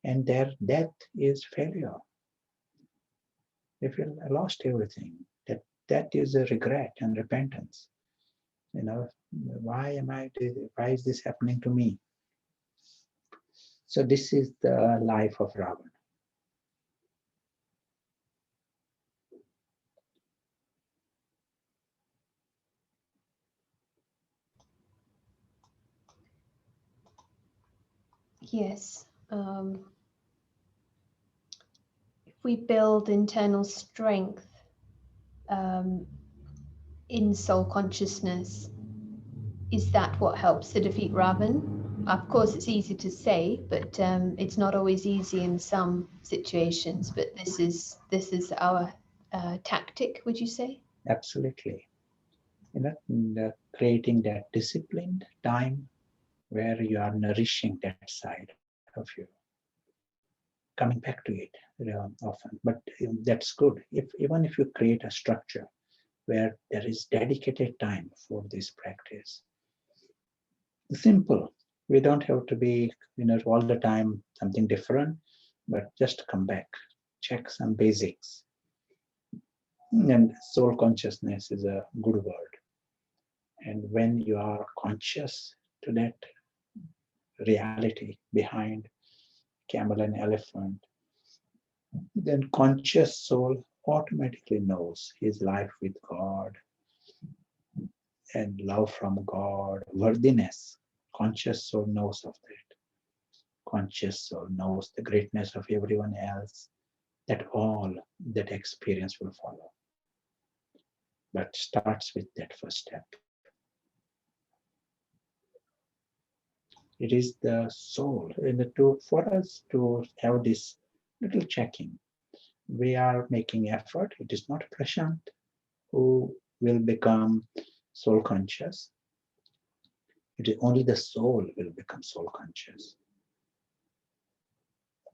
And their death is failure. They feel I lost everything. That is a regret and repentance. Why is this happening to me? So this is the life of Ravan. Yes. If we build internal strength in soul consciousness, is that what helps to defeat Ravan? Of course, it's easy to say, but it's not always easy in some situations. But this is our tactic, would you say? Absolutely. Creating that disciplined time where you are nourishing that side of you, coming back to it often. But that's good. Even if you create a structure where there is dedicated time for this practice, simple. We don't have to be, all the time something different, but just come back, check some basics. And soul consciousness is a good word. And when you are conscious to that reality behind camel and elephant, then conscious soul automatically knows his life with God and love from God, worthiness. Conscious soul knows of that. Conscious soul knows the greatness of everyone else, that all that experience will follow. But starts with that first step. It is the soul. For us to have this little checking, we are making effort. It is not Prashant who will become soul conscious. It is only the soul will become soul conscious.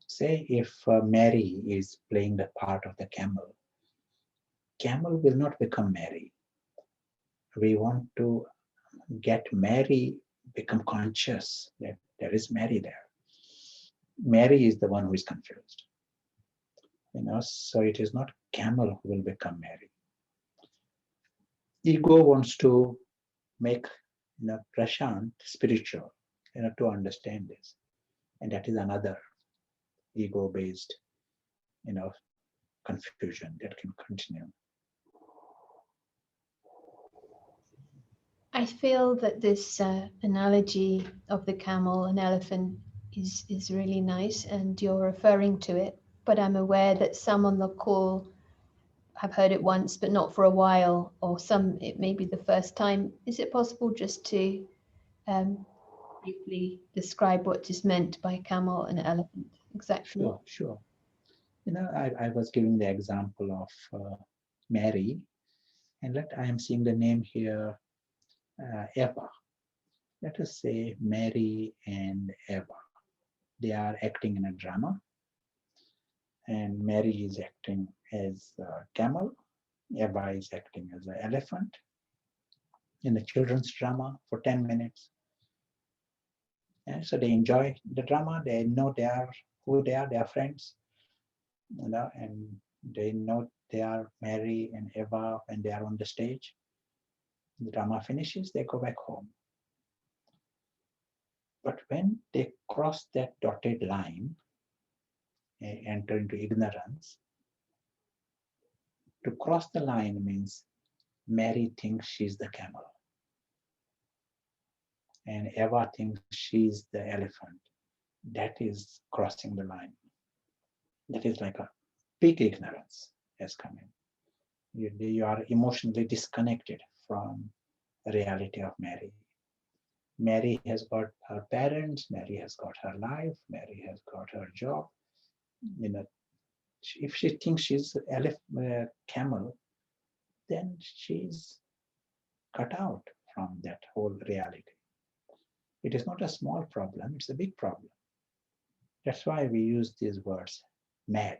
Say if Mary is playing the part of the camel, camel will not become Mary. We want to get Mary become conscious that there is Mary there. Mary is the one who is confused. So it is not camel who will become Mary. Ego wants to make Prashant spiritual, to understand this. And that is another ego-based, confusion that can continue. I feel that this analogy of the camel and elephant is really nice, and you're referring to it, but I'm aware that some on the call have heard it once, but not for a while, or some it may be the first time. Is it possible just to briefly describe what is meant by camel and elephant exactly? Sure. I was giving the example of Mary, and I am seeing the name here, Eva. Let us say Mary and Eva. They are acting in a drama, and Mary is acting as a camel, Eva is acting as an elephant in the children's drama for 10 minutes. And so they enjoy the drama, they know they are who they are friends, and they know they are Mary and Eva when they are on the stage. The drama finishes, they go back home. But when they cross that dotted line, enter into ignorance, to cross the line means Mary thinks she's the camel, and Eva thinks she's the elephant. That is crossing the line. That is like a big ignorance has come in. You are emotionally disconnected from the reality of Mary. Mary has got her parents, Mary has got her life, Mary has got her job. If she thinks she's a camel, then she's cut out from that whole reality. It is not a small problem, it's a big problem. That's why we use these words, mad.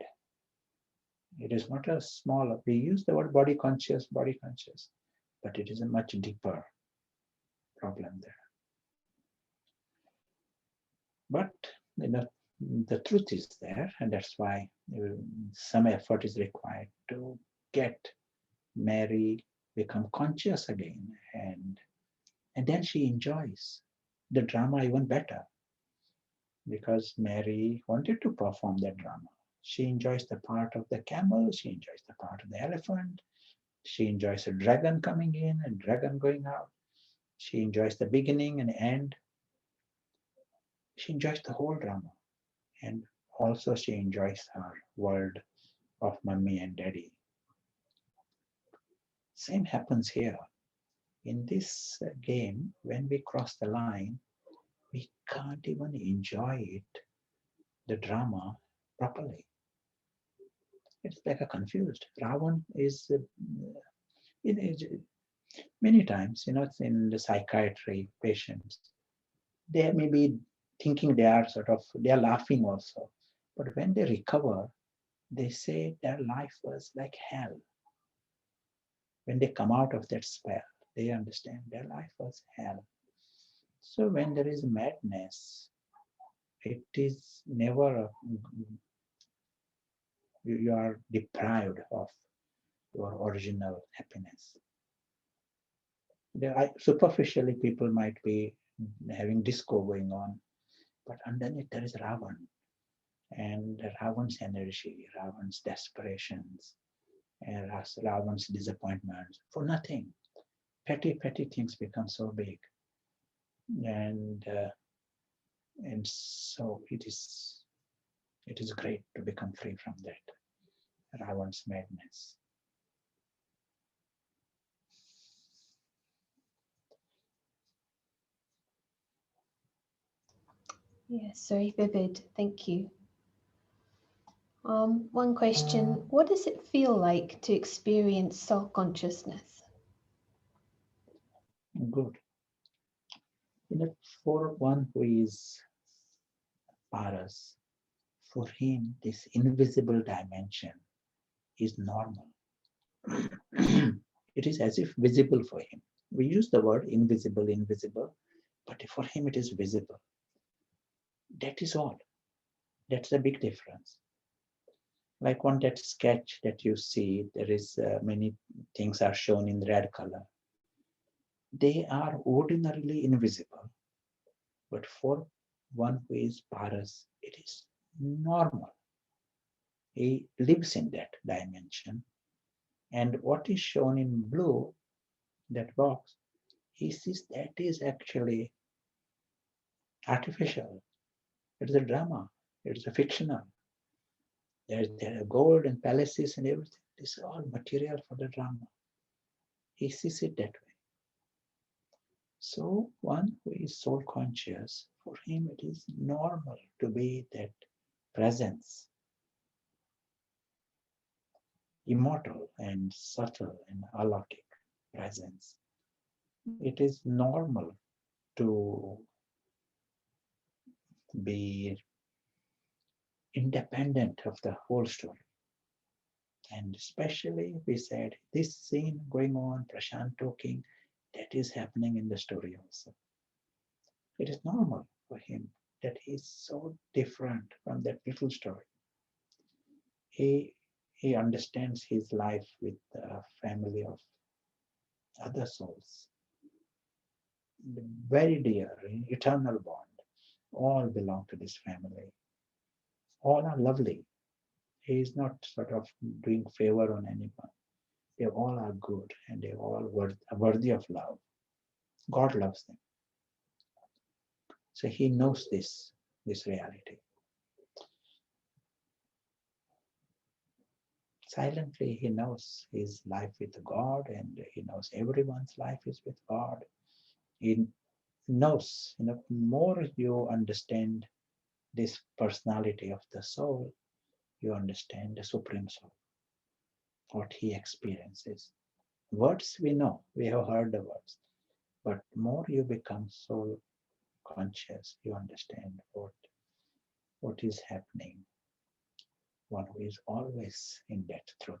It is not a small, we use the word body conscious, but it is a much deeper problem there. But the truth is there, and that's why some effort is required to get Mary become conscious again, and then she enjoys the drama even better, because Mary wanted to perform that drama. She enjoys the part of the camel, she enjoys the part of the elephant, she enjoys a dragon coming in and dragon going out, she enjoys the beginning and end. She enjoys the whole drama, and also she enjoys her world of mommy and daddy. Same happens here. In this game, when we cross the line, we can't even enjoy it, the drama, properly. It's like a confused. Ravan is, many times, in the psychiatry patients, they may be thinking they are laughing also. But when they recover, they say their life was like hell. When they come out of that spell, they understand their life was hell. So when there is madness, it is never, you are deprived of your original happiness. Superficially, people might be having disco going on, but underneath there is Ravan, and Ravan's energy, Ravan's desperations, and Ravan's disappointments for nothing. Petty things become so big, and so it is great to become free from that Ravan's madness. Yes, very vivid. Thank you. One question, what does it feel like to experience self-consciousness? Good. For one who is Paras, for him, this invisible dimension is normal. It is as if visible for him. We use the word invisible, but for him it is visible. That is all. That's a big difference. Like on that sketch that you see, there is many things are shown in red color. They are ordinarily invisible, but for one who is paras, it is normal. He lives in that dimension. And what is shown in blue, that box, he sees that is actually artificial. It's a drama. It's a fictional. There are gold and palaces and everything. This is all material for the drama. He sees it that way. So one who is soul conscious, for him it is normal to be that presence, immortal and subtle and alaukic presence. It is normal to be independent of the whole story. And especially we said this scene going on, Prashant talking, that is happening in the story also. It is normal for him that he is so different from that little story. He understands his life with a family of other souls, very dear, eternal bond. All belong to this family. All are lovely. He is not sort of doing favor on anyone. They all are good and they all are worthy of love. God loves them. So he knows this reality. Silently, he knows his life with God, and he knows everyone's life is with God. He knows, more you understand this personality of the soul, you understand the Supreme Soul, what he experiences. Words we know, we have heard the words, but more you become soul conscious, you understand what is happening. One who is always in that truth,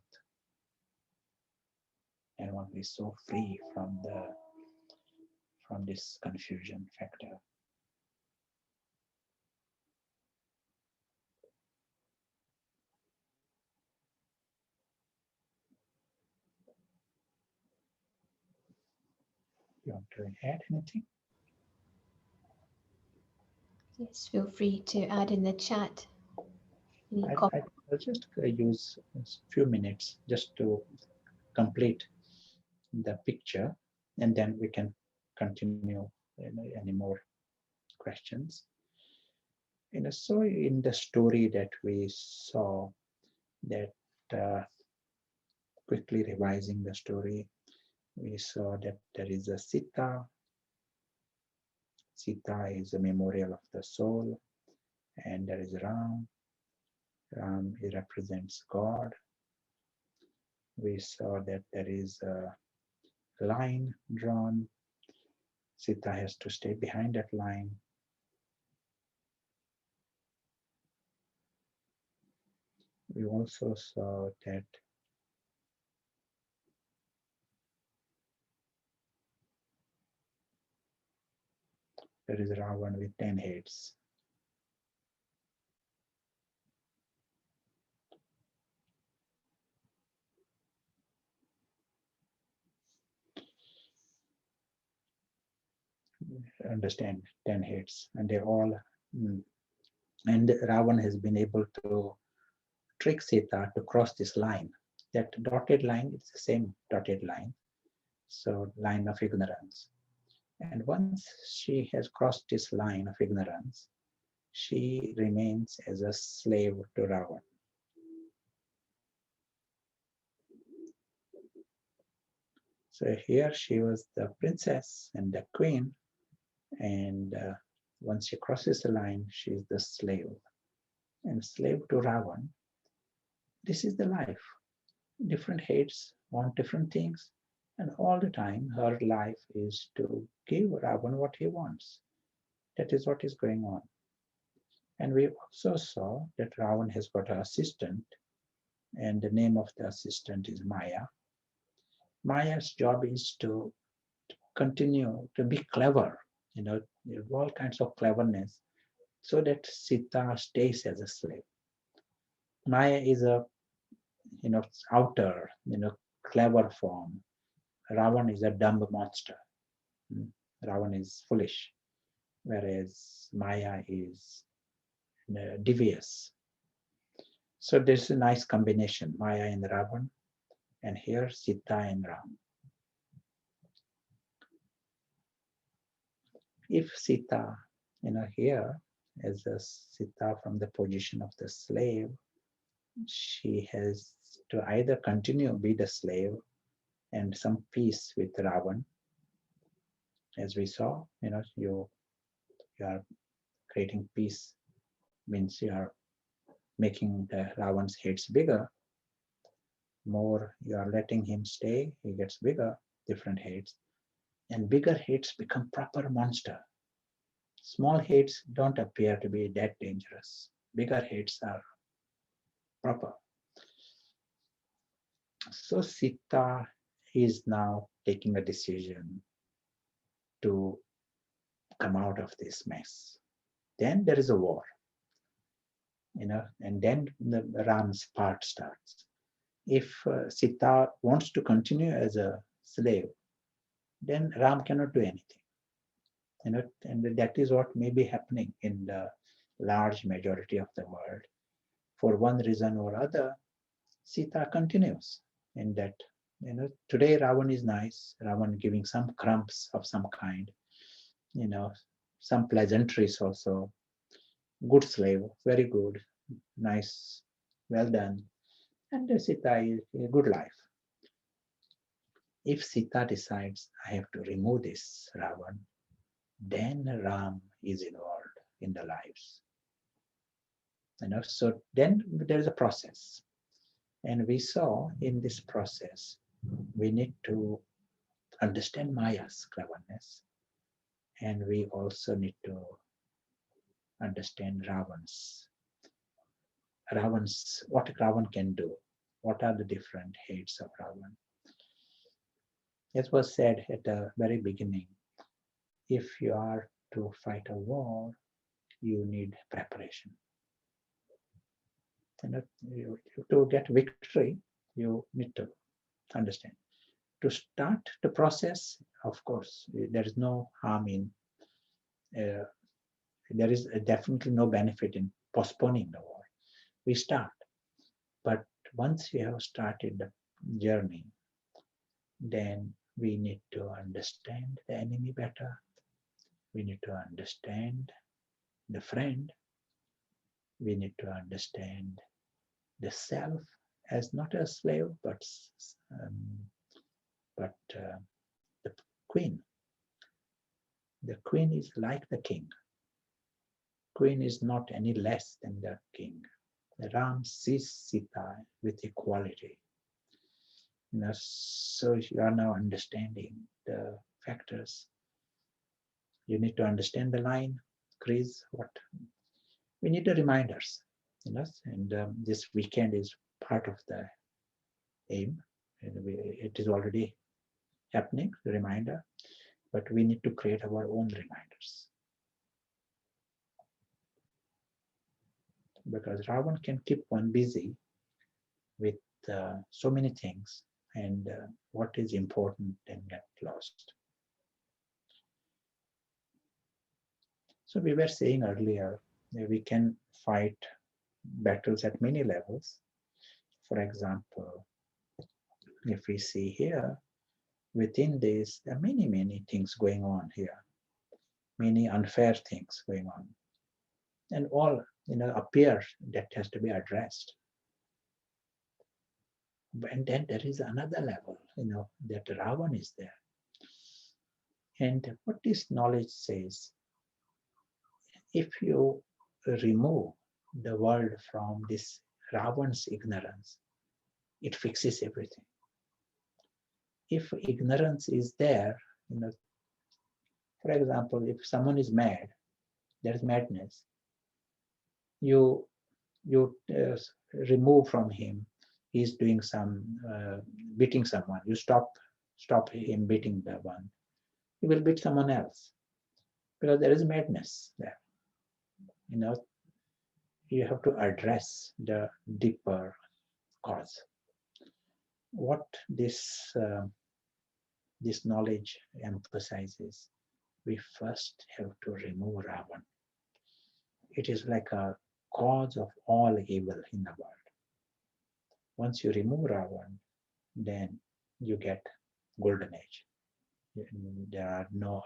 and one who is so free from this confusion factor. You want to add anything? Yes, feel free to add in the chat. I'll just use a few minutes just to complete the picture, and then we can continue any more questions. So in the story that we saw, that quickly revising the story, we saw that there is a Sita. Sita is a memorial of the soul, and there is Ram. Ram, it represents God. We saw that there is a line drawn. Sita has to stay behind that line. We also saw that there is Ravan with 10 heads. Understand 10 heads, and they all, and Ravan has been able to trick Sita to cross this line. That dotted line is the same dotted line, so line of ignorance. And once she has crossed this line of ignorance, she remains as a slave to Ravan. So here she was the princess and the queen, and once she crosses the line, she's the slave. And slave to Ravan, this is the life. Different heads want different things, and all the time her life is to give Ravan what he wants. That is what is going on. And we also saw that Ravan has got an assistant, and the name of the assistant is Maya. Maya's job is to continue to be clever all kinds of cleverness, so that Sita stays as a slave. Maya is a, outer, clever form. Ravan is a dumb monster. Ravan is foolish, whereas Maya is devious. So there's a nice combination, Maya and Ravan, and here Sita and Ram. If Sita, here as a Sita from the position of the slave, she has to either continue be the slave and some peace with Ravan, as we saw, you are creating peace, means you are making the Ravan's heads bigger. More you are letting him stay, he gets bigger, different heads, and bigger heads become proper monster. Small heads don't appear to be that dangerous. Bigger heads are proper. So Sita is now taking a decision to come out of this mess. Then there is a war, and then the Ram's part starts. If Sita wants to continue as a slave, then Ram cannot do anything. And that is what may be happening in the large majority of the world. For one reason or other, Sita continues in that, today Ravan is nice, Ravan giving some crumbs of some kind, some pleasantries also, good slave, very good, nice, well done, and Sita is a good life. If Sita decides, I have to remove this Ravan, then Ram is involved in the lives. So then there is a process. And we saw in this process, we need to understand Maya's cleverness. And we also need to understand what Ravan can do. What are the different heads of Ravan? As was said at the very beginning, if you are to fight a war, you need preparation. To get victory, you need to understand. To start the process, of course, there is no harm in, there is definitely no benefit in postponing the war. We start, but once we have started the journey, then we need to understand the enemy better. We need to understand the friend. We need to understand the self as not a slave, but the queen. The queen is like the king. Queen is not any less than the king. Ram sees Sita with equality. So you are now understanding the factors. You need to understand the line, crease, what. We need the reminders, and this weekend is part of the aim. And it is already happening, the reminder, but we need to create our own reminders. Because Ravan can keep one busy with so many things, and what is important then get lost. So we were saying earlier that we can fight battles at many levels. For example, if we see here, within this, there are many things going on here, many unfair things going on, and all appear that has to be addressed. And then there is another level, that Ravan is there. And what this knowledge says, if you remove the world from this Ravan's ignorance, it fixes everything. If ignorance is there, for example, if someone is mad, there is madness, you remove from him, he's doing some beating someone, you stop him beating the one, he will beat someone else. because there is madness there. You have to address the deeper cause. What this knowledge emphasizes, we first have to remove Ravan. It is like a cause of all evil in the world. Once you remove Ravan, then you get golden age. There are no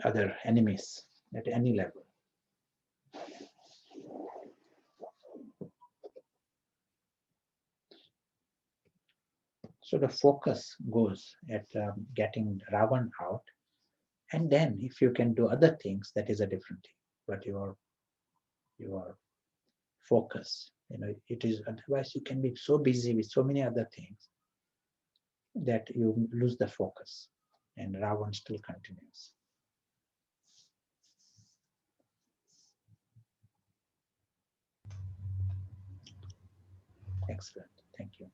other enemies at any level. So the focus goes at getting Ravan out, and then if you can do other things, that is a different thing. But your focus, it is, otherwise you can be so busy with so many other things that you lose the focus, and Ravan still continues. Excellent, thank you.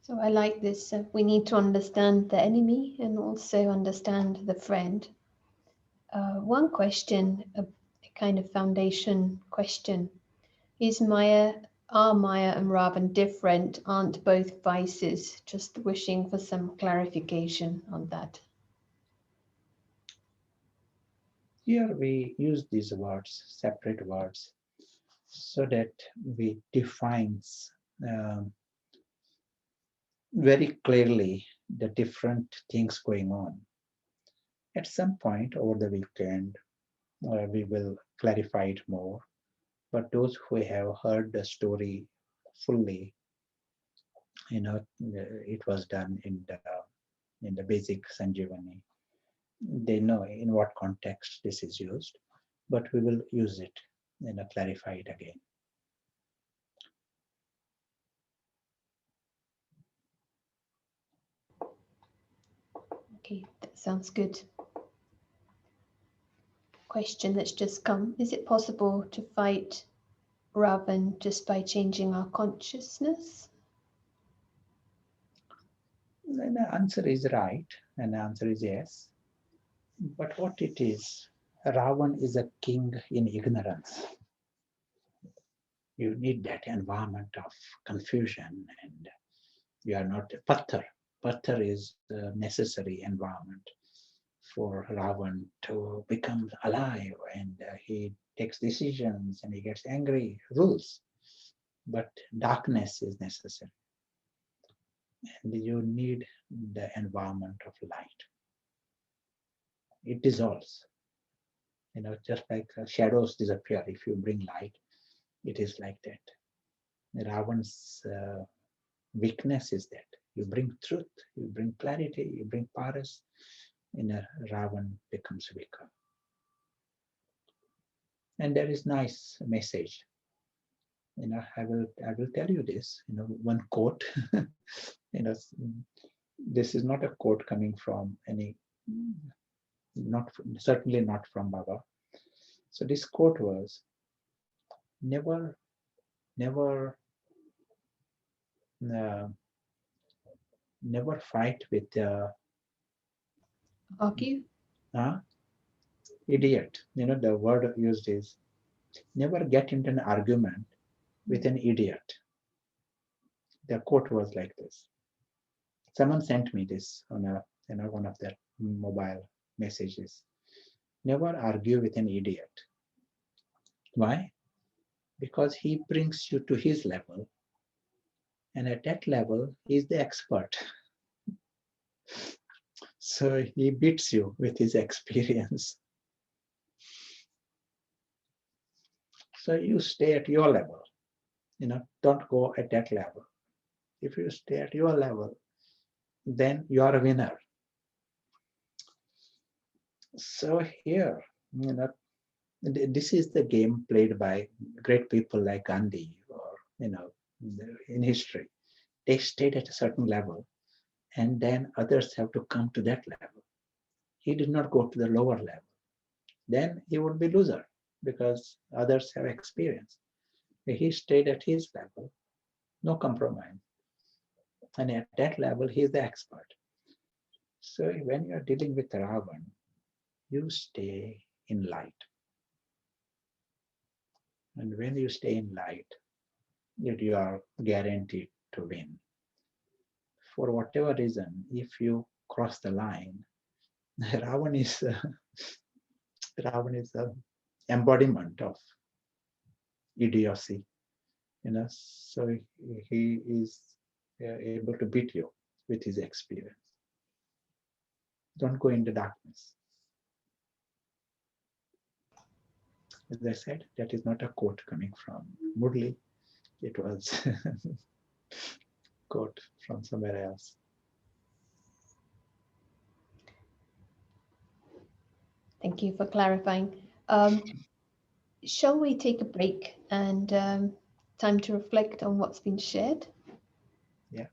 So I like this. We need to understand the enemy and also understand the friend. One question, a kind of foundation question, are Maya and Ravan different? Aren't both vices? Just wishing for some clarification on that. Here we use these words, separate words, so that we define very clearly the different things going on. At some point over the weekend, we will clarify it more. But those who have heard the story fully, it was done in the basic Sanjivani. They know in what context this is used, but we will use it, clarify it again. Okay, that sounds good. Question that's just come. Is it possible to fight Ravan just by changing our consciousness? Then the answer is right, and the answer is yes. But what it is, Ravan is a king in ignorance. You need that environment of confusion, and you are not Patthar. Patthar is a necessary environment for Ravan to become alive, and he takes decisions and he gets angry, rules. But darkness is necessary. And you need the environment of light. It dissolves. Just like shadows disappear if you bring light, it is like that. Ravan's weakness is that you bring truth, you bring clarity, you bring paras, Ravan becomes weaker. And there is nice message. I will tell you this. One quote. This is not a quote coming from any, certainly not from Baba. So this quote was, never fight with Argue? Idiot. The word used is, never get into an argument with an idiot. The quote was like this. Someone sent me this on one of their mobile messages. Never argue with an idiot. Why? Because he brings you to his level, and at that level, he's the expert. So he beats you with his experience. So you stay at your level. Don't go at that level. If you stay at your level, then you are a winner. So here, this is the game played by great people like Gandhi, or in history. They stayed at a certain level, and then others have to come to that level. He did not go to the lower level. Then he would be loser because others have experience. He stayed at his level, no compromise. And at that level, he is the expert. So when you are dealing with Ravan, you stay in light. And when you stay in light, you are guaranteed to win. For whatever reason, if you cross the line, Ravan is the embodiment of idiocy, so he is able to beat you with his experience. Don't go into darkness. As I said, that is not a quote coming from Murli. It was quote from somewhere else. Thank you for clarifying. Shall we take a break and time to reflect on what's been shared? Yeah.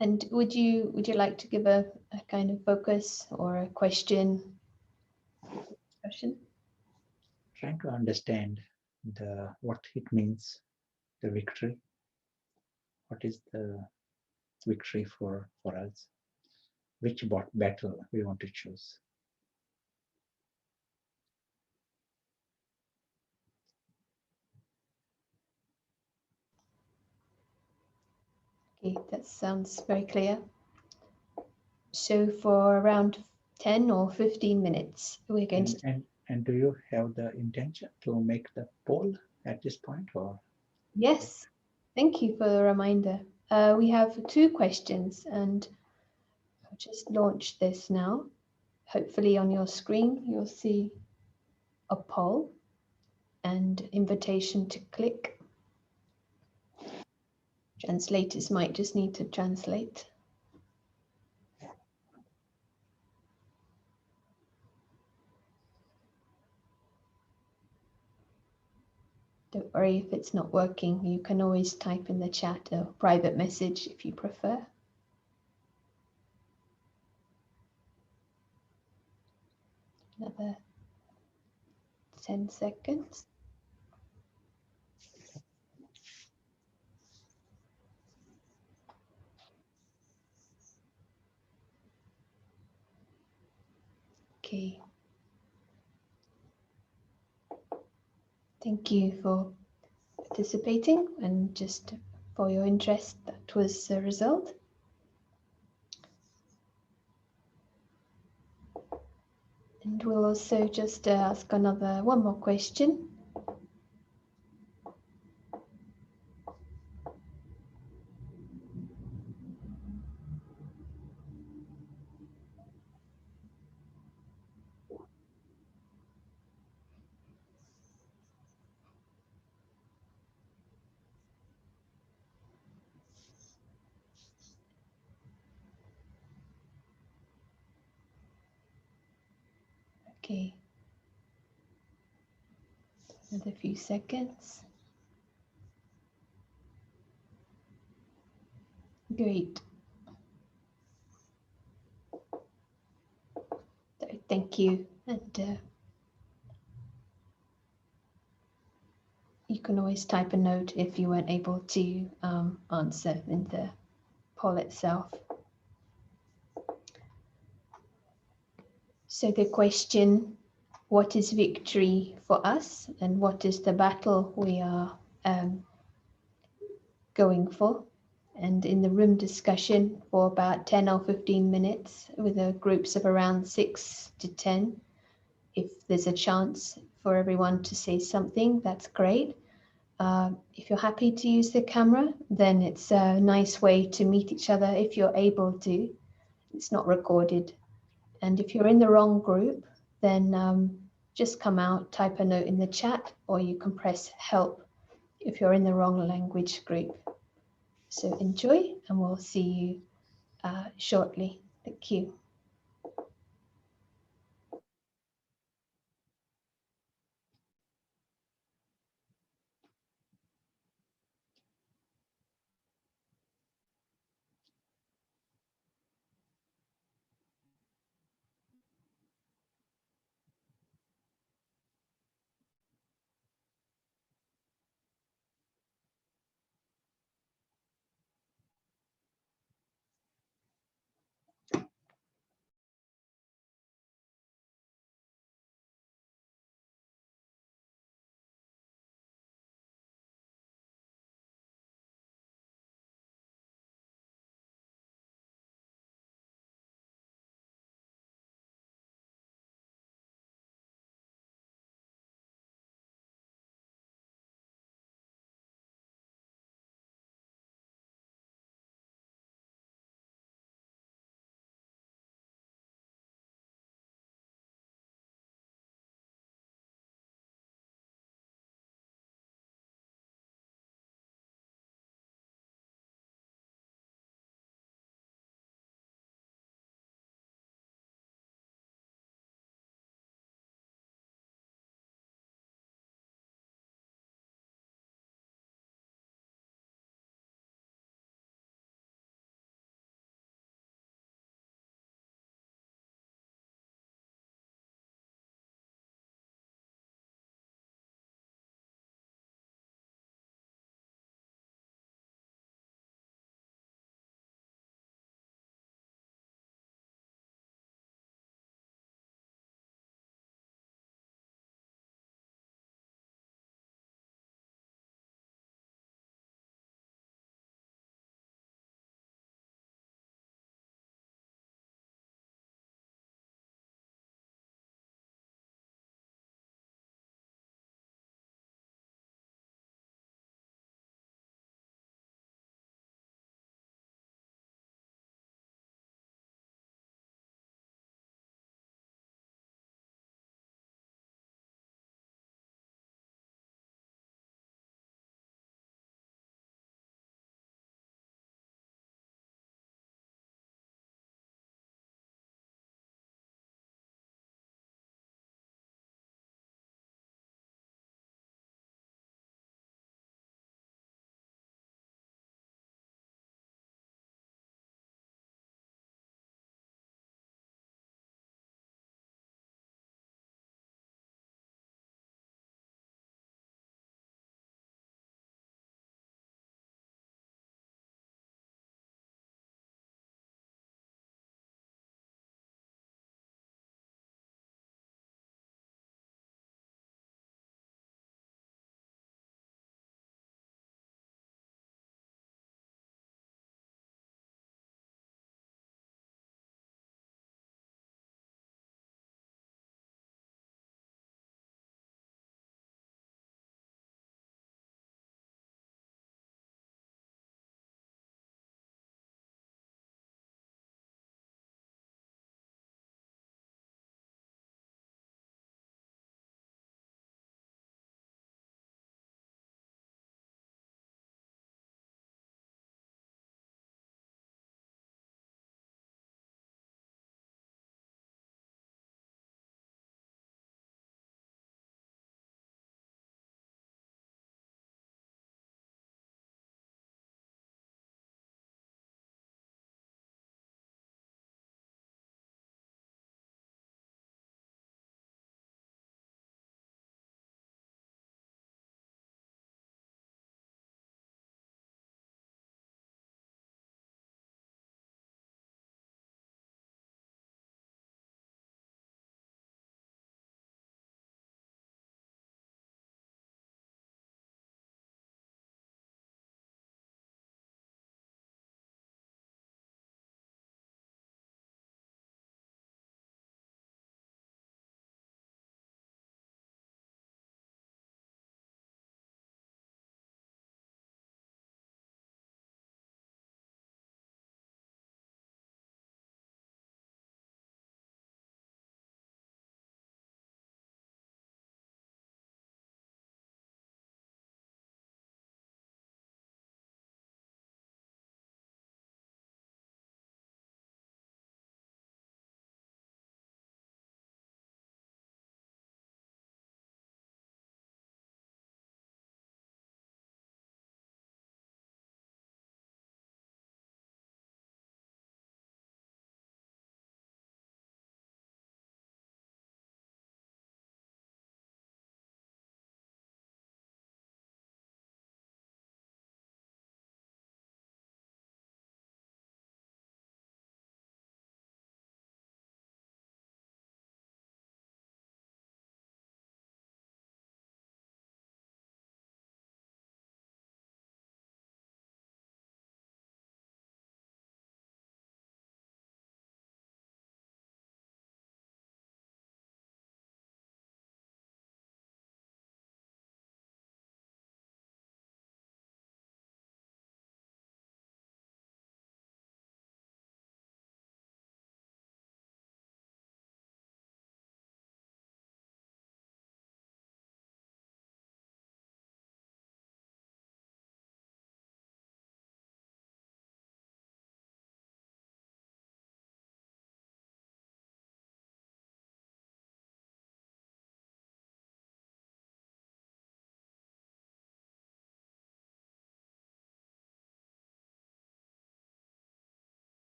And would you like to give a kind of focus or a question? Trying to understand what it means, the victory. What is the victory for us? Which battle we want to choose? Okay, that sounds very clear. So for around 10 or 15 minutes, we're going to... And do you have the intention to make the poll at this point, or? Yes, thank you for the reminder. We have 2 questions, and I'll just launch this now. Hopefully on your screen, you'll see a poll and invitation to click. Translators might just need to translate. Don't worry if it's not working. You can always type in the chat a private message if you prefer. Another 10 seconds. Okay. Thank you for participating and just for your interest. That was the result. And we'll also just ask one more question. Okay. Another few seconds. Great. So thank you. And you can always type a note if you weren't able to answer in the poll itself. So the question, what is victory for us and what is the battle we are going for? And in the room discussion for about 10 or 15 minutes with the groups of around 6 to 10. If there's a chance for everyone to say something, that's great. If you're happy to use the camera, then it's a nice way to meet each other if you're able to. It's not recorded. And if you're in the wrong group, then just come out, type a note in the chat, or you can press help if you're in the wrong language group. So enjoy, and we'll see you shortly. Thank you.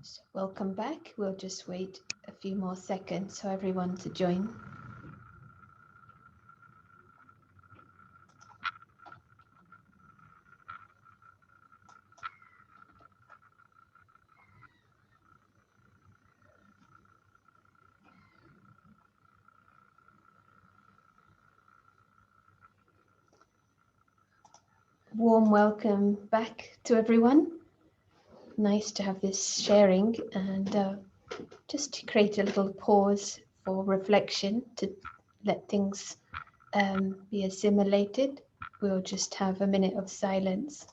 So welcome back. We'll just wait a few more seconds for everyone to join. Warm welcome back to everyone. Nice to have this sharing, and just to create a little pause for reflection to let things be assimilated. We'll just have a minute of silence.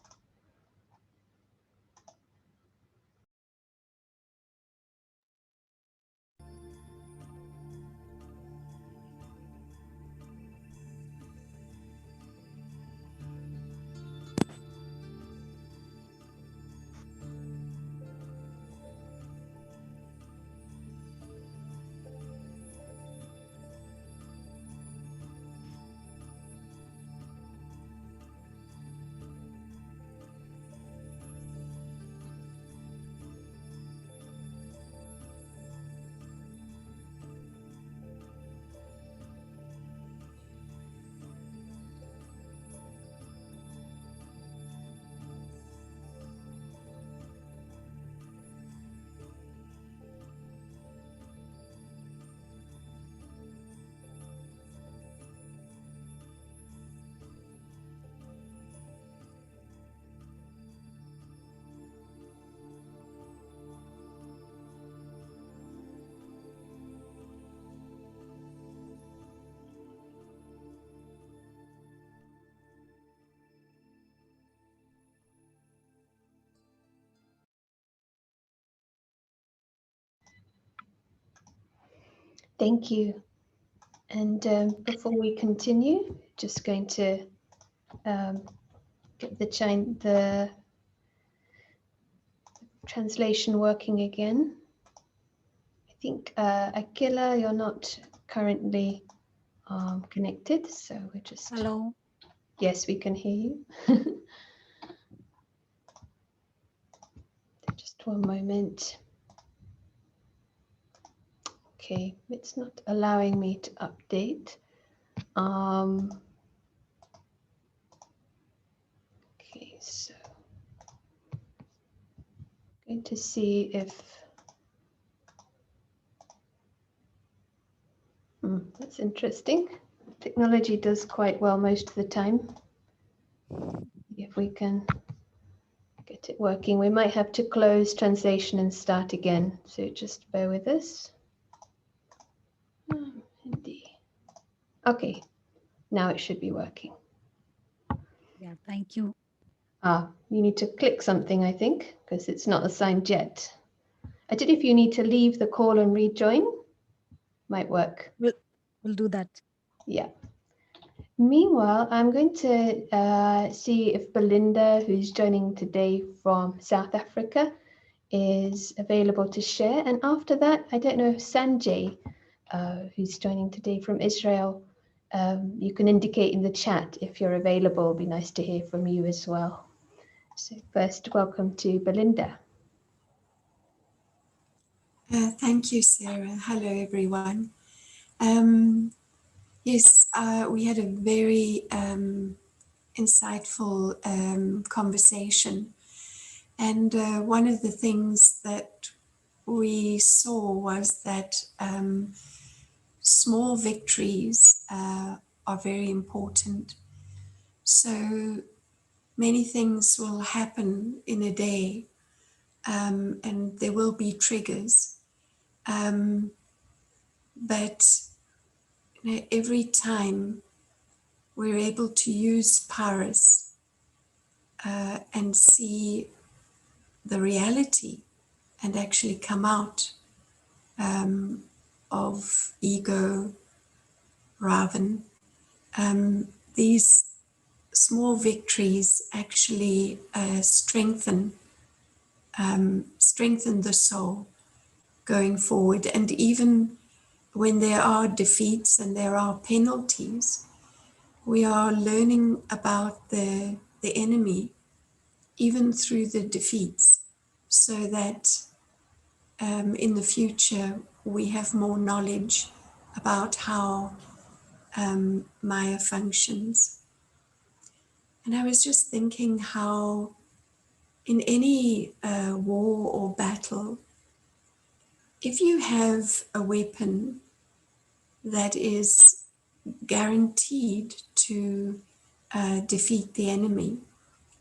Thank you. And before we continue, just going to get the translation working again. I think Akila, you're not currently connected, so we're just... Hello. Yes, we can hear you. Just one moment. Okay, it's not allowing me to update. Okay, so I'm going to see if that's interesting. Technology does quite well most of the time. If we can get it working, we might have to close translation and start again. So just bear with us. Indeed. Okay, now it should be working. Yeah, thank you. You need to click something, I think, because it's not assigned yet. I don't know if you need to leave the call and rejoin. Might work. We'll do that. Yeah. Meanwhile, I'm going to see if Belinda, who's joining today from South Africa, is available to share. And after that, I don't know if Sanjay, who's joining today from Israel, you can indicate in the chat if you're available. It'd be nice to hear from you as well. So first, welcome to Belinda. Thank you, Sarah. Hello, everyone. Yes, we had a very insightful conversation. And one of the things that we saw was that small victories are very important. So many things will happen in a day, and there will be triggers. But every time we're able to use Paris and see the reality and actually come out of ego, Ravan, these small victories actually strengthen the soul going forward. And even when there are defeats and there are penalties, we are learning about the enemy even through the defeats, so that in the future we have more knowledge about how Maya functions. And I was just thinking how in any war or battle, if you have a weapon that is guaranteed to defeat the enemy,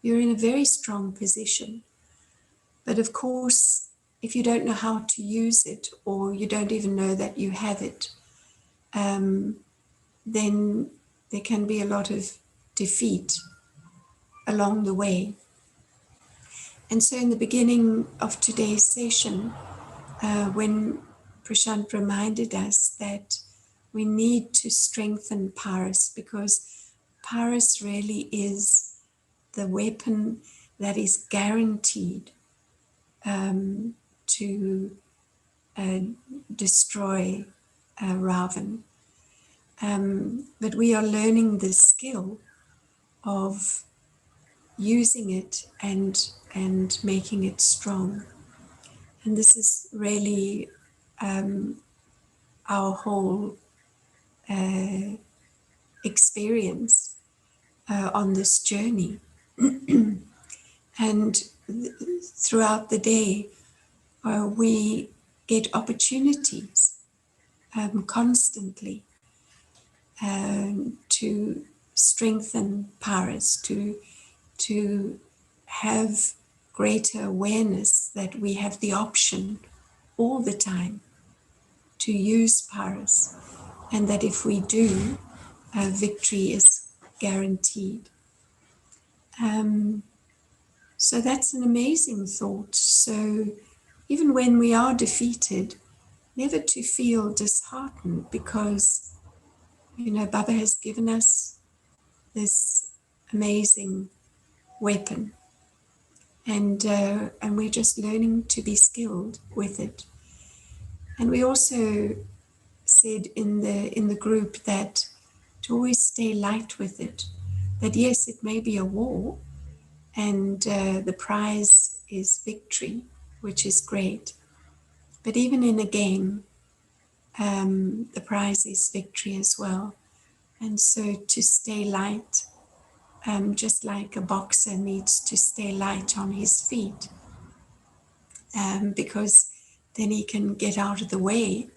you're in a very strong position. But of course, if you don't know how to use it, or you don't even know that you have it, then there can be a lot of defeat along the way. And so in the beginning of today's session, when Prashant reminded us that we need to strengthen Paras, because Paras really is the weapon that is guaranteed to destroy Ravan. But we are learning the skill of using it and making it strong. And this is really our whole experience on this journey. And throughout the day, we get opportunities constantly to strengthen Paras, to have greater awareness that we have the option all the time to use Paras, and that if we do, victory is guaranteed. So that's an amazing thought. So even when we are defeated, never to feel disheartened, because, you know, Baba has given us this amazing weapon, and we're just learning to be skilled with it. And we also said in the group that to always stay light with it, that yes, it may be a war, and the prize is victory, which is great. But even in a game, the prize is victory as well. And so to stay light, just like a boxer needs to stay light on his feet, because then he can get out of the way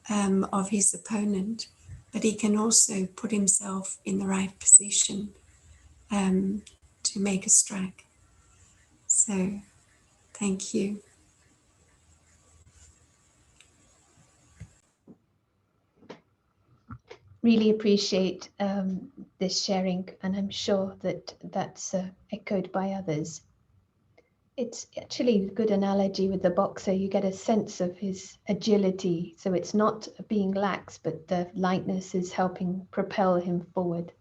of his opponent, but he can also put himself in the right position to make a strike. So, thank you. Really appreciate this sharing, and I'm sure that that's echoed by others. It's actually a good analogy with the boxer. You get a sense of his agility, so it's not being lax, but the lightness is helping propel him forward.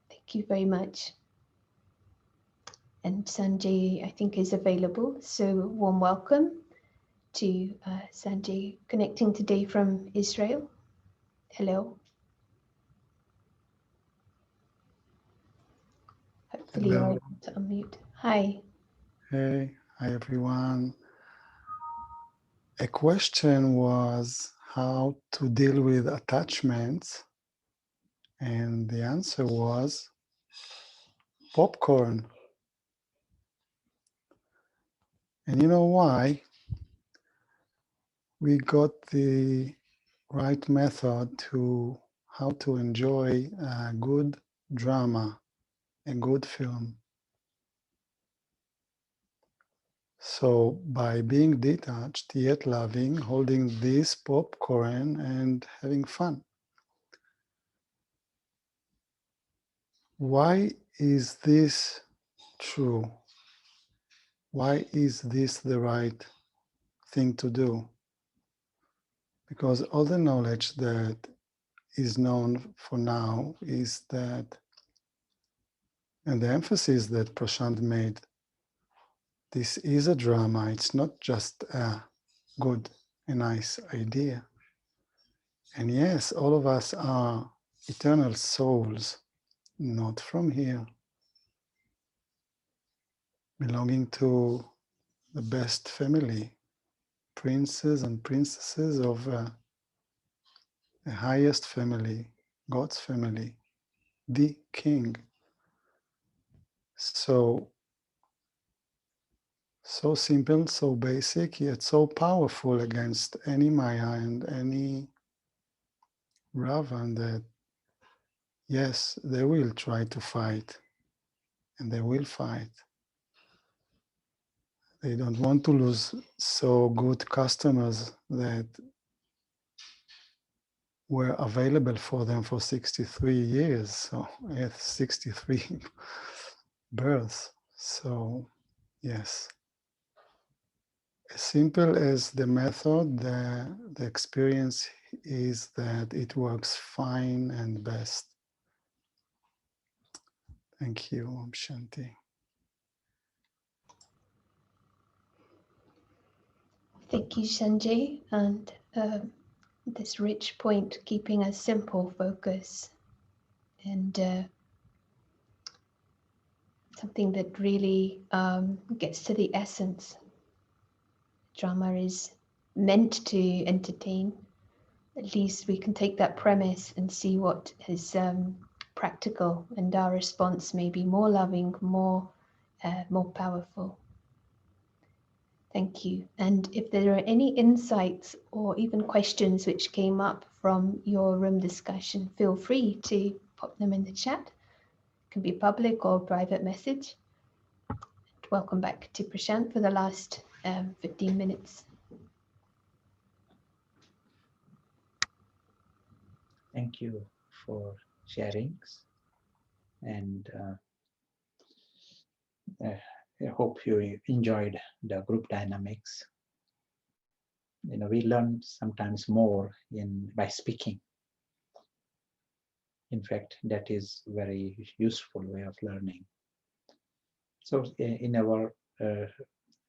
Thank you very much. And Sanjay, I think, is available, so warm welcome to Sanjay, connecting today from Israel. Hello. Hopefully you're able to unmute. Hi. Hey, hi everyone. A question was how to deal with attachments, and the answer was popcorn. And you know why? We got the right method to how to enjoy a good drama, a good film. So by being detached yet loving, holding this popcorn and having fun. Why is this true? Why is this the right thing to do? Because all the knowledge that is known for now is that, and the emphasis that Prashant made, this is a drama. It's not just a good, a nice idea. And yes, all of us are eternal souls, not from here, belonging to the best family, princes and princesses of the highest family, God's family, the king. So simple, so basic, yet so powerful against any Maya and any Ravan that, yes, they will try to fight, and they will fight. They don't want to lose so good customers that were available for them for 63 years, so 63 births. So, yes. As simple as the method, the experience is that it works fine and best. Thank you, Om Shanti. Thank you, Sanjay. And this rich point, keeping a simple focus and something that really gets to the essence. Drama is meant to entertain. At least we can take that premise and see what is practical, and our response may be more loving, more powerful. Thank you. And if there are any insights or even questions which came up from your room discussion, feel free to pop them in the chat. It can be public or private message. Welcome back to Prashant for the last 15 minutes. Thank you for sharings, and I hope you enjoyed the group dynamics. You know, we learn sometimes more by speaking. In fact, that is very useful way of learning. So in our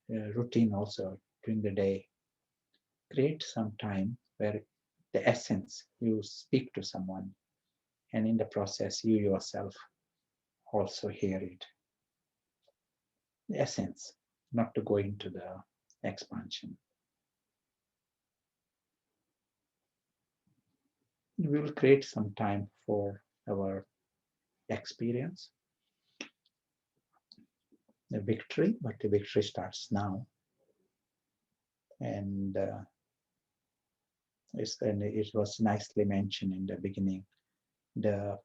routine also during the day, create some time where the essence, you speak to someone, and in the process you yourself also hear it. The essence, not to go into the expansion. We will create some time for our experience, the victory, but the victory starts now. And it was nicely mentioned in the beginning, the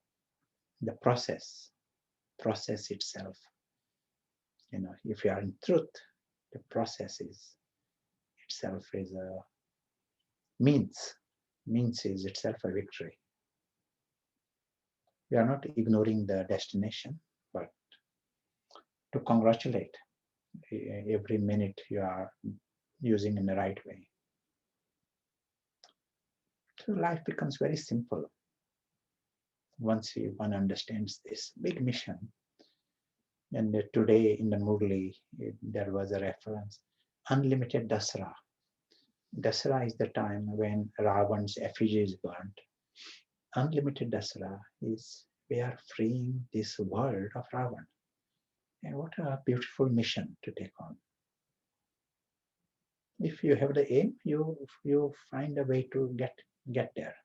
process itself. You know, if you are in truth, the process itself is a means is itself a victory. We are not ignoring the destination, but to congratulate every minute you are using in the right way. So life becomes very simple once one understands this big mission. And today in the Murli, there was a reference, unlimited Dasara. Dasara is the time when Ravan's effigy is burnt. Unlimited Dasara is we are freeing this world of Ravan. And what a beautiful mission to take on. If you have the aim, you find a way to get there.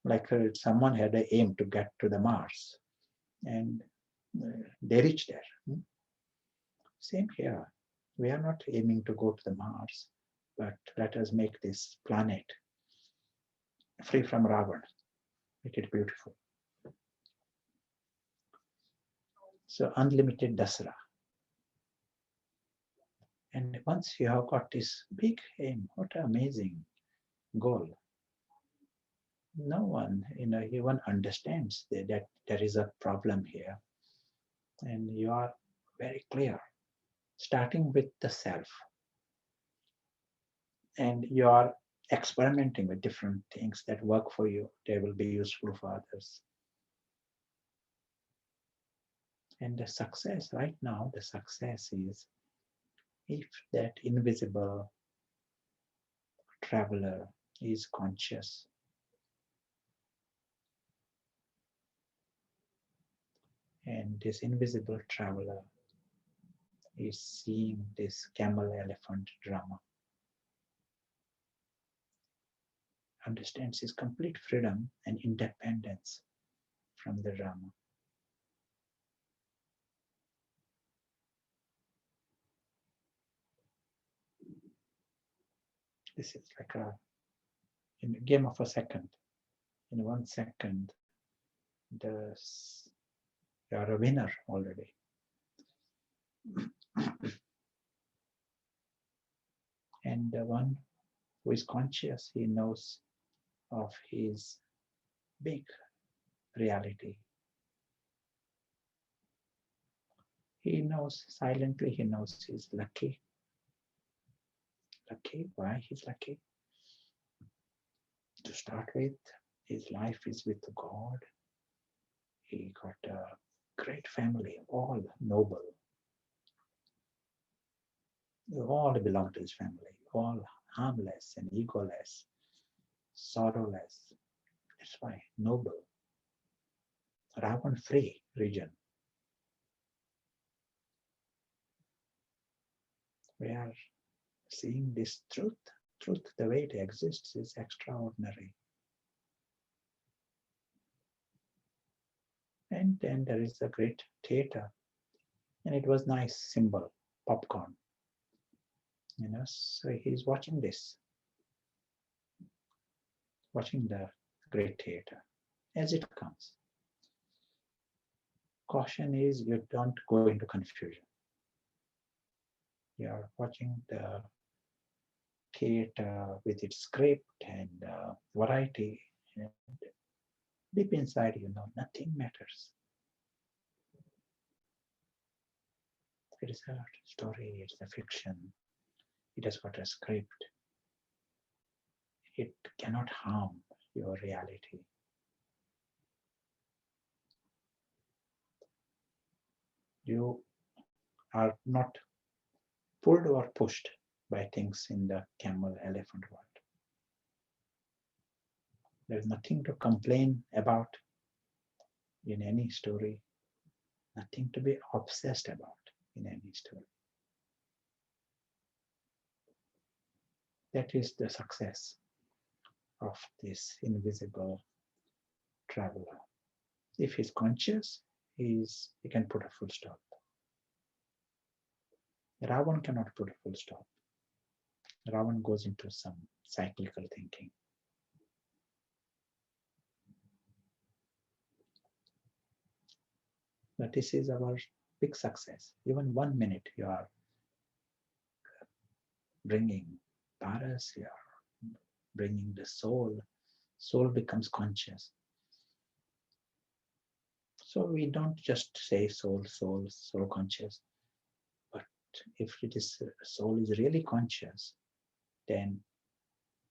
Like someone had an aim to get to the Mars, and they reach there. Same here. We are not aiming to go to the Mars, but let us make this planet free from Ravan, make it beautiful. So unlimited Dasara. And once you have got this big aim, what an amazing goal. No one, even understands that there is a problem here. And you are very clear, starting with the self. And you are experimenting with different things that work for you. They will be useful for others. And the success right now, the success is if that invisible traveler is conscious. And this invisible traveler is seeing this camel-elephant drama. Understands his complete freedom and independence from the drama. This is like in a game of a second. In 1 second, you are a winner already. And the one who is conscious, he knows of his big reality. He knows silently, he knows he's lucky. Lucky, why he's lucky? To start with, his life is with God. He got a great family, all noble. They all belong to his family, all harmless and egoless, sorrowless. That's why noble. Ravan free region. We are seeing this truth. Truth, the way it exists, is extraordinary. And then there is a great theater, and it was nice symbol, popcorn. So he's watching this, watching the great theater as it comes. Caution is you don't go into confusion. You are watching the theater with its script and variety. And deep inside, nothing matters. It is a story, it's a fiction. It has got a script. It cannot harm your reality. You are not pulled or pushed by things in the camel-elephant world. There's nothing to complain about in any story, nothing to be obsessed about in any story. That is the success of this invisible traveler. If he's conscious, he can put a full stop. Ravan cannot put a full stop. Ravan goes into some cyclical thinking. But this is our big success. Even 1 minute you are bringing paras, you are bringing the soul. Soul becomes conscious. So we don't just say soul, soul, soul conscious. But if it is soul is really conscious, then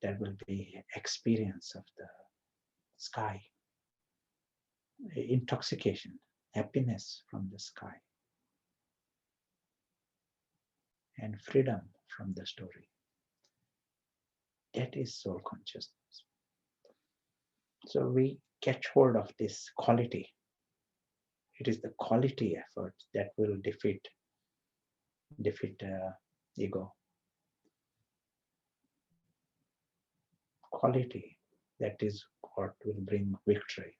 there will be experience of the sky, intoxication, happiness from the sky, and freedom from the story. That is soul consciousness. So we catch hold of this quality. It is the quality effort that will defeat ego. Quality, that is what will bring victory.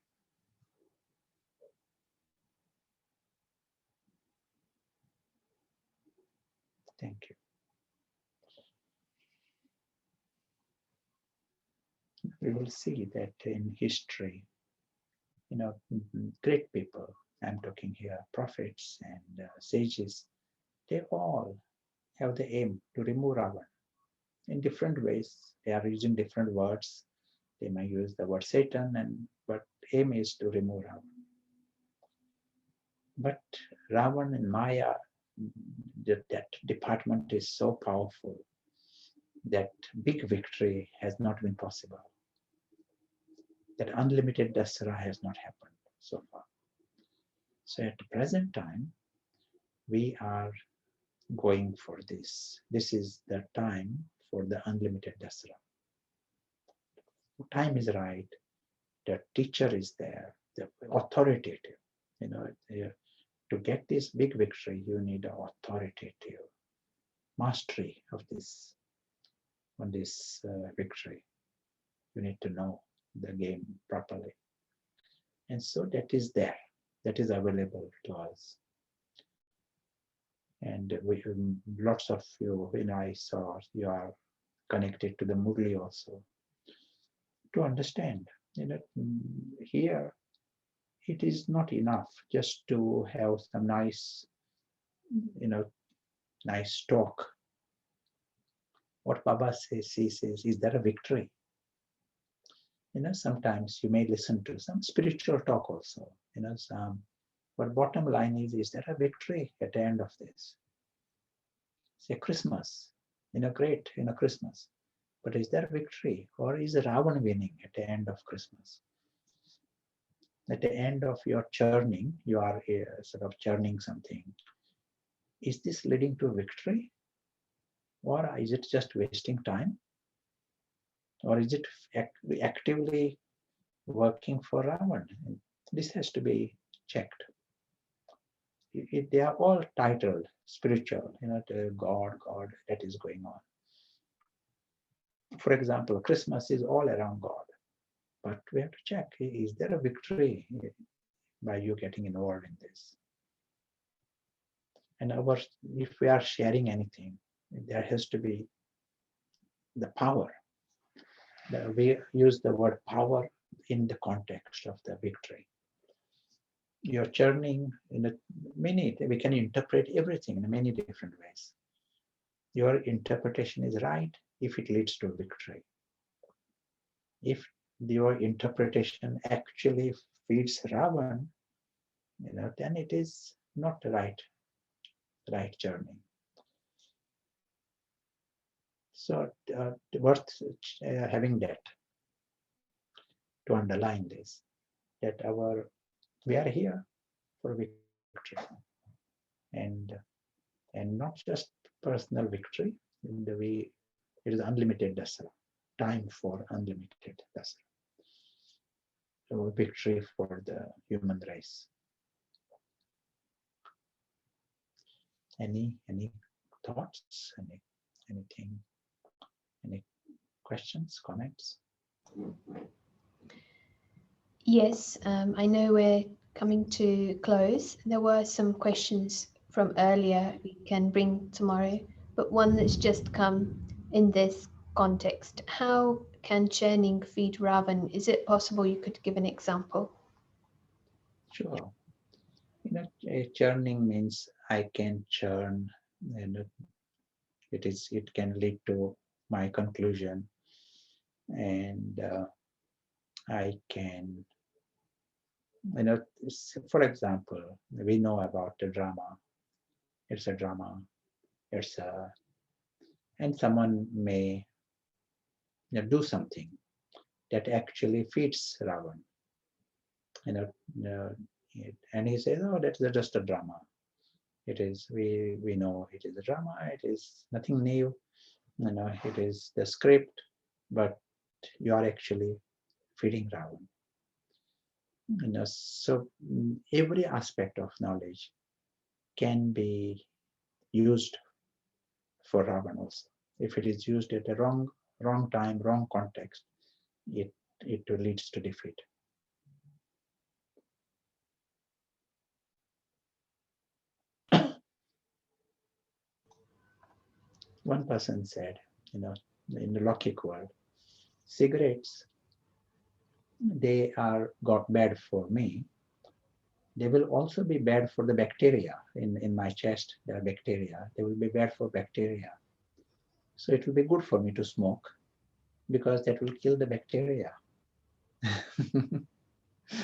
Thank you. We will see that in history, great people, I'm talking here, prophets and sages, they all have the aim to remove Ravan. In different ways, they are using different words. They may use the word Satan, but aim is to remove Ravan. But Ravan and Maya, that department is so powerful that big victory has not been possible. That unlimited Dasara has not happened so far. So at the present time, we are going for this. This is the time for the unlimited Dasara. Time is right. The teacher is there. The authoritative. to get this big victory, you need an authoritative mastery of this victory. You need to know the game properly. And so that is there, that is available to us. And we lots of you, I saw you are connected to the Murli also. To understand, here it is not enough just to have some nice, nice talk. What Baba says, he says, is there a victory? Sometimes you may listen to some spiritual talk also, but bottom line is there a victory at the end of this? Say Christmas, great, Christmas. But is there a victory, or is Ravan winning at the end of Christmas? At the end of your churning, you are sort of churning something. Is this leading to victory? Or is it just wasting time? Or is it actively working for Ravan? This has to be checked. They are all titled spiritual, the God, that is going on. For example, Christmas is all around God. But we have to check, is there a victory by you getting involved in this? And if we are sharing anything, there has to be the power. We use the word power in the context of the victory. You're churning we can interpret everything in many different ways. Your interpretation is right if it leads to victory. If your interpretation actually feeds Ravan, then it is not the right journey. So worth having that to underline this, that we are here for victory, and not just personal victory. It is unlimited dasara, time for unlimited dasara. So victory for the human race. Any thoughts? Anything? Any questions, comments? Yes, I know we're coming to close. There were some questions from earlier we can bring tomorrow, but one that's just come in this context. How can churning feed Ravan? Is it possible you could give an example? Sure. Churning means I can churn, and it can lead to my conclusion, and I can, for example, we know about the drama. It's a drama. And someone may do something that actually feeds Ravan. And he says, "Oh, that's just a drama. It is. We know it is a drama. It is nothing new. It is the script, but you are actually feeding Ravan." So every aspect of knowledge can be used for Ravan also. If it is used at the wrong time, wrong context, it leads to defeat. One person said, in the Lokik world, cigarettes, they got bad for me. They will also be bad for the bacteria in my chest. There are bacteria. They will be bad for bacteria. So it will be good for me to smoke because that will kill the bacteria.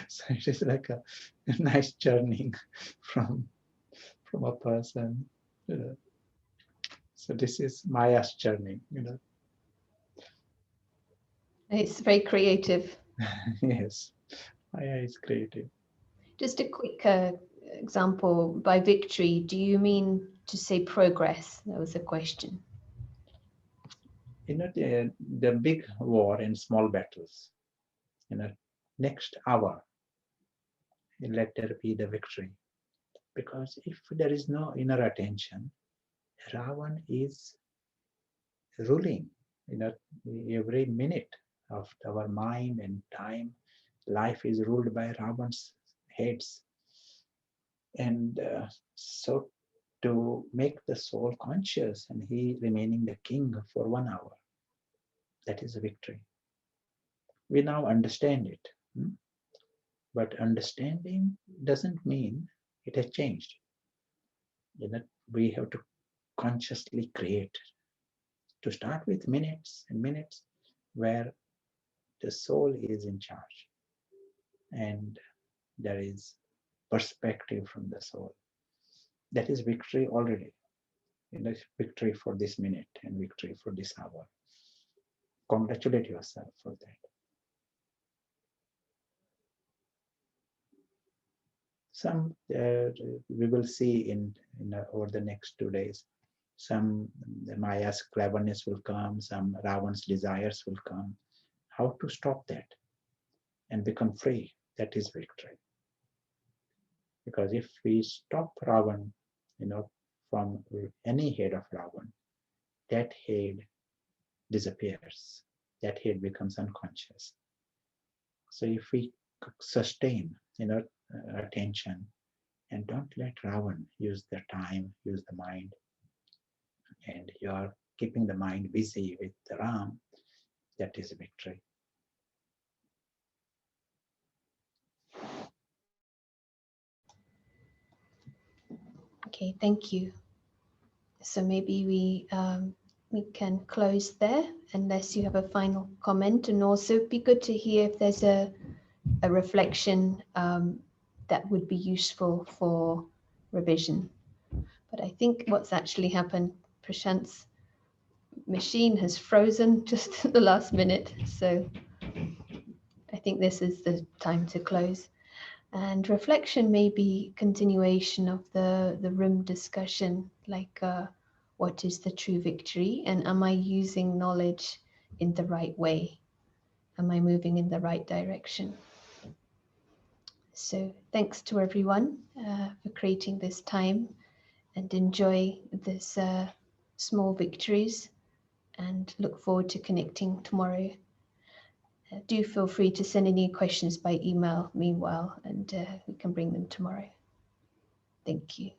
So it is like a nice churning from a person. So this is Maya's churning. It's very creative. Yes, Maya is creative. Just a quick example. By victory, do you mean to say progress? That was a question. The big war and small battles. Next hour, let there be the victory. Because if there is no inner attention, Ravan is ruling, every minute of our mind and time. Life is ruled by Ravan's heads. And so to make the soul conscious and he remaining the king for 1 hour, that is a victory. We now understand it. But understanding doesn't mean it has changed. We have to consciously create. To start with minutes and minutes where the soul is in charge. And there is perspective from the soul. That is victory already. Victory for this minute and victory for this hour. Congratulate yourself for that. Some we will see in over the next 2 days. Some Maya's cleverness will come. Some Ravan's desires will come. How to stop that and become free? That is victory. Because if we stop Ravan, from any head of Ravan, that head disappears. That head becomes unconscious. So if we sustain, attention and don't let Ravan use the time, use the mind, and you are keeping the mind busy with the Ram, that is a victory. Okay, thank you. So maybe we can close there unless you have a final comment, and also it'd be good to hear if there's a reflection that would be useful for revision. But I think what's actually happened, Prashant's machine has frozen just at the last minute, so I think this is the time to close. And reflection may be continuation of the room discussion, like what is the true victory, and am I using knowledge in the right way? Am I moving in the right direction? So thanks to everyone for creating this time, and enjoy this small victories, and look forward to connecting tomorrow. Do feel free to send any questions by email meanwhile, and we can bring them tomorrow. Thank you.